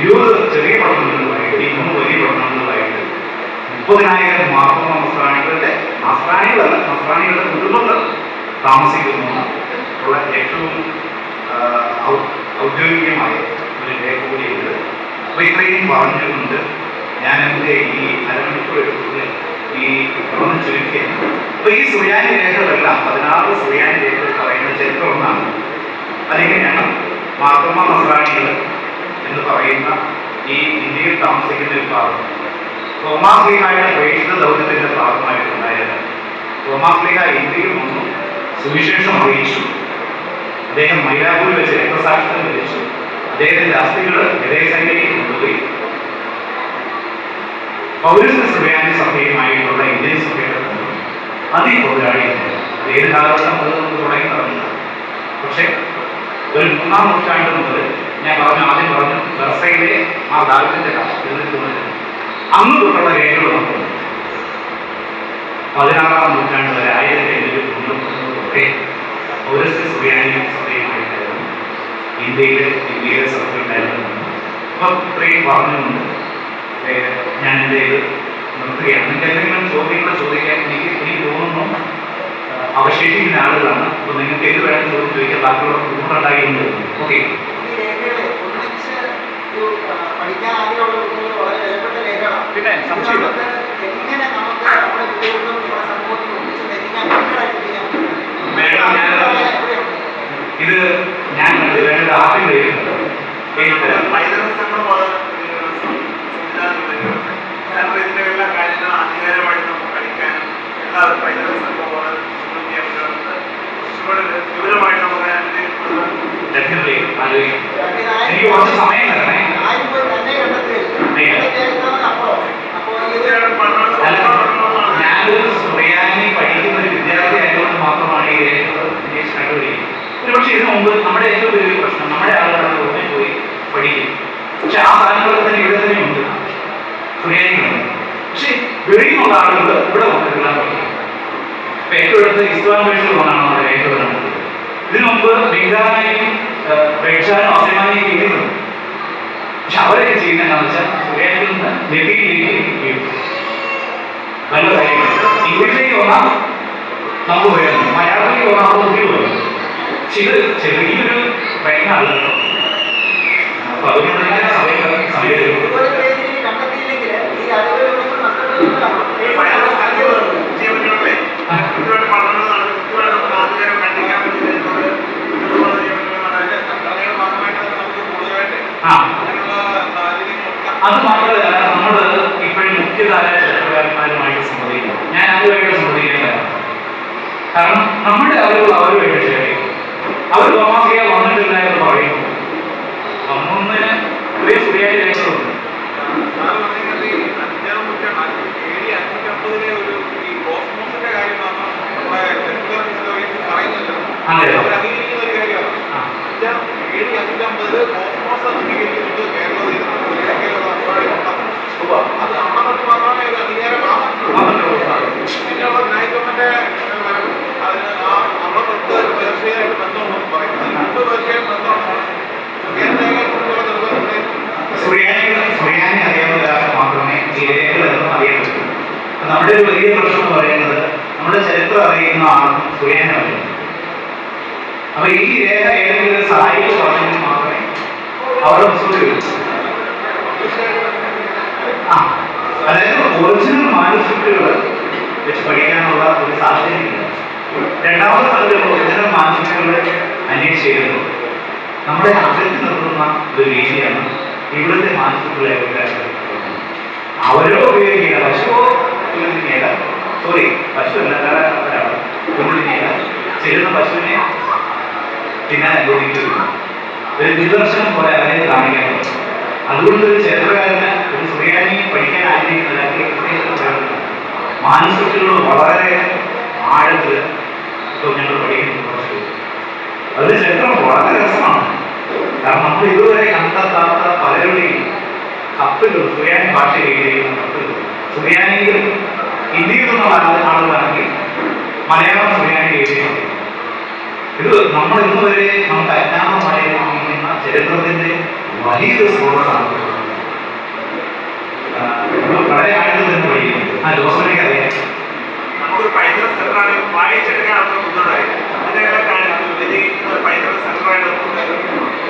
20 ചെറിയ പട്ടണങ്ങളിലായിട്ട് ഈ 3 വലിയ പട്ടണങ്ങളിലായിട്ട് 30,000 മാർത്തോമാ നസ്രാണികളുടെ നസ്രാണികളുടെ കുടുംബങ്ങൾ താമസിക്കുന്നു ഉള്ള ഏറ്റവും ഔദ്യോഗികമായ ഒരു രേഖ കൂടിയുണ്ട്. അപ്പൊ ഇത്രയും പറഞ്ഞുകൊണ്ട് ഞാൻ എൻ്റെ ഈ അരമണിക്കൂർ എടുത്തത് ഈ ഒന്ന് ചുരുക്കിയാണ്. അപ്പൊ ഈ സുറിയാനി രേഖകളെല്ലാം 16 സുറിയാനി രേഖകൾ പറയുന്ന ചരിത്രം ഒന്നാണ്. അതിങ്ങനെയാണ് മാർത്തോമാ നസ്രാണികൾ എന്ന് പറയുന്ന ഈ ഇന്ത്യയിൽ താമസിക്കുന്ന ഒരു ഭാഗം തോമാശ്ലീഹായുടെ പ്രേക്ഷിത ദൗത്യത്തിന്റെ ഭാഗമായിട്ടുണ്ടായത്. തോമാശ്ലീഹ ഇന്ത്യയിൽ വന്നു, സുവിശേഷം അറിയിച്ചു. അദ്ദേഹം മൈലാപൂരിൽ വെച്ച് രക്തസാക്ഷിത്വം വഹിച്ചു. അദ്ദേഹത്തിന്റെ അസ്ഥികൾ വിദേശങ്ങളിലേക്ക് കൊണ്ടുപോയി പൗരസ്ത്യ സുറിയാനി സഭയുമായിട്ടുള്ള ഇന്ത്യൻ സഭയുടെ അതിപോരാടിയാണ്. ഏത് കാലഘട്ടം മുതൽ നമുക്ക് തുടങ്ങി നടന്നത്. പക്ഷെ ഒരു 3ാം നൂറ്റാണ്ട് മുതൽ ഞാൻ ആദ്യം പറഞ്ഞു ബർസയിലെ ആ ദാരിദ്ര്യത്തിന്റെ കാലത്ത് അന്ന് തൊട്ടുള്ള രേഖകൾ നമുക്കുണ്ട്. 16ാം നൂറ്റാണ്ട് വരെ 1793 പൗരസ്ത്യ സുറിയാനി സഭയുമായിട്ടായിരുന്നു ഇന്ത്യയിലെ സഭയുണ്ടായിരുന്നു. അപ്പൊ ഇത്രയും പറഞ്ഞുകൊണ്ട് ഞാൻ എൻ്റെ ഇത് നിർത്തുകയാണ്. നിങ്ങൾക്ക് എന്തെങ്കിലും ചോദ്യങ്ങൾ ചോദിക്കാൻ എനിക്ക് തോന്നുന്നു അവശേഷിക്കുന്ന ആളുകളാണ്. അപ്പൊ നിങ്ങൾക്ക് ഏത് വേണം ചോദിക്കാൻ ബാക്കിയുള്ള ബുദ്ധിമുട്ടുണ്ടായിരുന്നു. ഓക്കെ, പിന്നെ സംശയമില്ല. ഇത് ഞാൻ വേണ്ട ആദ്യം കഴിയുന്നത് എല്ലാ കാര്യങ്ങളും അധികാരമായിട്ട് നമുക്ക് കളിക്കാനും എല്ലാവരും പൈതൃക സംഘമാണ് വിവരമായിട്ട് നമുക്ക് എനിക്ക് കുറച്ച് സമയം തരണേ. ഞാനൊരു ഒരുപക്ഷെ ഇതിനു മുമ്പ് നമ്മുടെ ഏറ്റവും വലിയൊരു പ്രശ്നം നമ്മുടെ ആളുകളാണ് റോഡിൽ പോയി പഠിക്കും. പക്ഷെ ആ സാധനങ്ങളൊക്കെ തന്നെ ഇവിടെ തന്നെ ഉണ്ട്, സുറിയാനികളുണ്ട്. പക്ഷെ വെളിയിൽ നിന്നുള്ള ആളുകൾ ഇവിടെ വന്നിട്ടുള്ള പഠിക്കും. ഇപ്പൊ ഏറ്റവും അടുത്ത് ഇസ്ലാം വേഴ്സിൽ വന്നാണ് നമ്മുടെ ഏറ്റവും അടുത്തത്. ഇതിനു മുമ്പ് ബംഗാളിനെയും റേഷാനും അസൈമാനെയും കിട്ടുന്നുണ്ട്. പക്ഷെ അവരൊക്കെ ചെയ്യുന്ന എന്താണെന്ന് വെച്ചാൽ സുറിയാനിൽ നിന്ന് ലബിയിലേക്ക് നല്ല കാര്യങ്ങൾ ഇംഗ്ലീഷിലേക്ക് വന്നാൽ നമുക്ക് വരുന്നു, മലയാളത്തിലേക്ക് വന്നാൽ നമ്മൾ ഒത്തിരി വരും. പക്ഷെ ഇത് ചെറിയൊരു പ്രയത്നമല്ല. അപ്പൊ അതുകൊണ്ട് തന്നെ അത് മാത്രമല്ല, നമ്മൾ ഇപ്പോഴും മുഖ്യധാര ചരിത്രകാരന്മാരുമായിട്ട് സംവദിക്കണം. ഞാൻ അവരുമായിട്ട് സംവദിക്കേണ്ട കാരണം നമ്മുടെ അറിവുകൾ അവരുമായിട്ട് ഷെയർ ചെയ്യും. അവർ തോമാസിയ വന്നിട്ടില്ല എന്ന് പറയുന്നു. വന്നൊന്നിന് കുറേ സുറിയാനി രേഖകളുണ്ട്. അതെ സുറിയാനി അറിയാവുന്ന മാത്രമേ ഈ രേഖകളെന്നും അറിയാൻ പറ്റൂ. നമ്മുടെ ഒരു വലിയ പ്രശ്നം എന്ന് പറയുന്നത് നമ്മുടെ ചരിത്രം അറിയുന്ന ആർക്കും സുറിയാനി അറിയുന്നു. അപ്പൊ ഈ രേഖ ഏതെങ്കിലും ഒരു സാഹിത്യ പറഞ്ഞെങ്കിൽ മാത്രമേ അവിടെ പുസ്തകം വരൂ. അതായത് ഒറിജിനൽ മാനുസ്ക്രിപ്റ്റുകൾ വെച്ച് പഠിക്കാനുള്ള ഒരു സാഹചര്യമില്ല. രണ്ടാമത്തെ സ്ഥലത്ത് ഒറിജിനൽ മാനുസ്ക്രിപ്റ്റുകൾ അന്വേഷിച്ചിരുന്നു. നമ്മളെ അകറ്റി നിർത്തുന്ന ഒരു രീതിയാണ് ഇവിടുത്തെ മാനുസ്ക്രിപ്റ്റുകളെ അവരോ ഉപയോഗിക്കുക. പശുവോ കുഞ്ഞിനെയല്ല, സോറി പശുവല്ല, അവരാണ് കുഞ്ഞിനെയല്ല ചെല്ലുന്ന പശുവിനെ തിന്നാൻ അനുവദിക്കുകയില്ല. ഒരു നിദർശനം പോലെ അവരെ കാണിക്കാൻ പറ്റും. അതുകൊണ്ട് ഒരു ചരിത്രകാരന് ഒരു സുറിയാനി പഠിക്കാൻ ആഗ്രഹിക്കുന്ന മാനുസ്ക്രിപ്റ്റുകൾ വളരെ ആഴത്തിൽ ഞങ്ങൾ പഠിക്കുന്നു. അത് ചരിത്രം വളരെ രസമാണ്. കാരണം നമ്മൾ ഇതുവരെ കണ്ടെത്താത്ത പലരുടെയും കത്തുകൾ, സുറിയാനി ഭാഷയിൽ എഴുതിയിരിക്കുന്ന കത്തുകൾ, സുറിയാനികൾ ഇന്ത്യയിൽ നിന്നുള്ള ആളുകളാണെങ്കിൽ മലയാളം സുറിയാനി എഴുതിയിട്ടുണ്ട്. ഇത് നമ്മൾ ഇന്ന് വരെ നമുക്ക് അജ്ഞാതമായിരിക്കുന്ന ചരിത്രത്തിന്റെ വലിയൊരു സ്രോതസ്സാണ്. വളരെ ആഴത്തിൽ നിന്ന് പഠിക്കുന്നത്. ജോസഫിനൊക്കെ അറിയാം. നമുക്ക് പൈതൃക സെന്ററാണ് വായിച്ചെടുക്കാൻ ബുദ്ധിമുട്ടായി.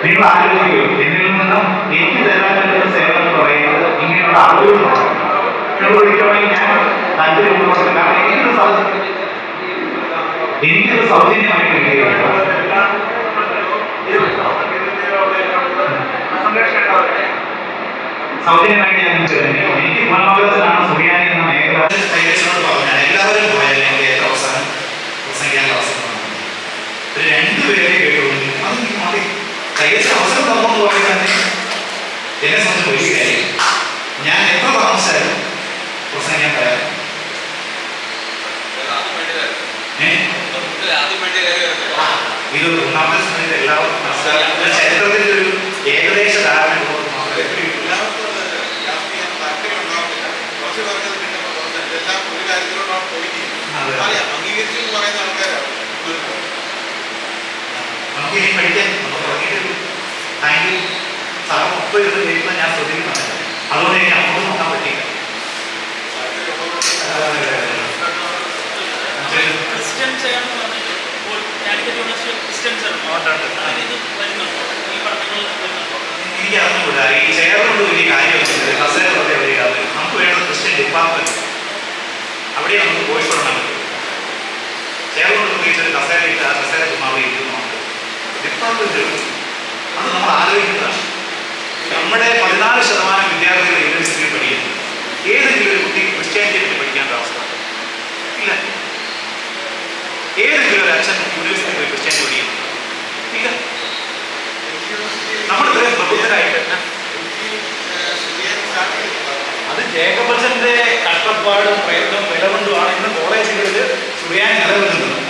നിങ്ങൾ ആലോചിക്കൂ, എന്നിൽ നിന്നും എനിക്ക് തരാൻ പറ്റുന്ന സേവനം എന്ന് പറയുന്നത് ഇങ്ങനെയുള്ള ആളുകളാണ്. വിളിക്കണമെങ്കിൽ ഞാൻ താല്പര്യമുള്ള കാരണം എനിക്കൊരു സൗജന്യമായിട്ട് കിട്ടിയതാണ്. സൗജന്യമായിട്ട് ഞാൻ എനിക്ക് ഗുണമകത്തിലാണ് സുറിയാനി എന്ന മേഖല പറഞ്ഞാൽ എല്ലാവരും പോയാൽ എനിക്ക് ഏറ്റവും അവസാനം പ്രസംഗിക്കാൻ അവസരമാണ്. ഒരു രണ്ടുപേരെ കേട്ടുകൊണ്ട് അത് മതി കൈവശ അവസരം തന്നു പറയുന്നത് തന്നെ എന്നെ സംബന്ധിച്ച് വലിയ കാര്യം. ഞാൻ എത്ര താമസിച്ചാലും പ്രസംഗിക്കാൻ തയ്യാറാണ്. ഇത് ഒന്നാമത്തെ സമയത്ത് എല്ലാവർക്കും ചരിത്രത്തിന്റെ ഒരു ഏകദേശ ധാരണ നമുക്ക് ഇനി പഠിക്കാൻ നമ്മൾ തുടങ്ങിയിട്ട് താങ്ക് യു സാറ് ഒപ്പം ഇരുന്ന് കേൾക്കുന്നത് ഞാൻ ശ്രദ്ധിക്കുന്നുണ്ട്. അതുകൊണ്ട് എനിക്ക് അങ്ങോട്ട് നോക്കാൻ പറ്റില്ല. എനിക്ക് അറിഞ്ഞുകൂടാ ഈ ചെയറുകൊണ്ട് വലിയ കാര്യമൊന്നുമില്ല. കസേര വളരെ വലിയ കാര്യം. നമുക്ക് വേണ്ടത് ക്രിസ്ത്യൻ ഡിപ്പാർട്ട്മെന്റ്, അവിടെ നമുക്ക് കോഴ്സ് തുടങ്ങാൻ പറ്റും. ചെയറുകൊണ്ട് ഉപയോഗിച്ചൊരു കസേര ഇട്ട് ആ കസേര ചുമ്മാ അവിടെ ഇരിക്കുന്നുണ്ട്. ഡിപ്പാർട്ട്മെന്റ് അത് നമ്മൾ ആലോചിക്കുന്നതാണ്. നമ്മുടെ 14% വിദ്യാർത്ഥികൾ യൂണിവേഴ്സിറ്റിയിൽ പഠിക്കുന്നു. ഏതെങ്കിലും ഒരു കുട്ടി ക്രിസ്ത്യാനിറ്റി പഠിക്കാൻ അവസ്ഥ ഇല്ല. ഏതെങ്കിലും ഒരു അച്ഛൻ യൂണിവേഴ്സിറ്റി പോയി ക്രിസ്ത്യാനിറ്റി പഠിക്കുന്നു ഇല്ല. നമ്മൾ ഇത്രയും പ്രബുദ്ധരായിട്ട് അത് ജേക്കബച്ചന്റെ കഷ്ടപ്പാടും പ്രയത്നവും വിലകൊണ്ടുമാണ് ഇന്ന് കോളേജുകളിൽ സുറിയാനി നിലനിൽക്കുന്നത്.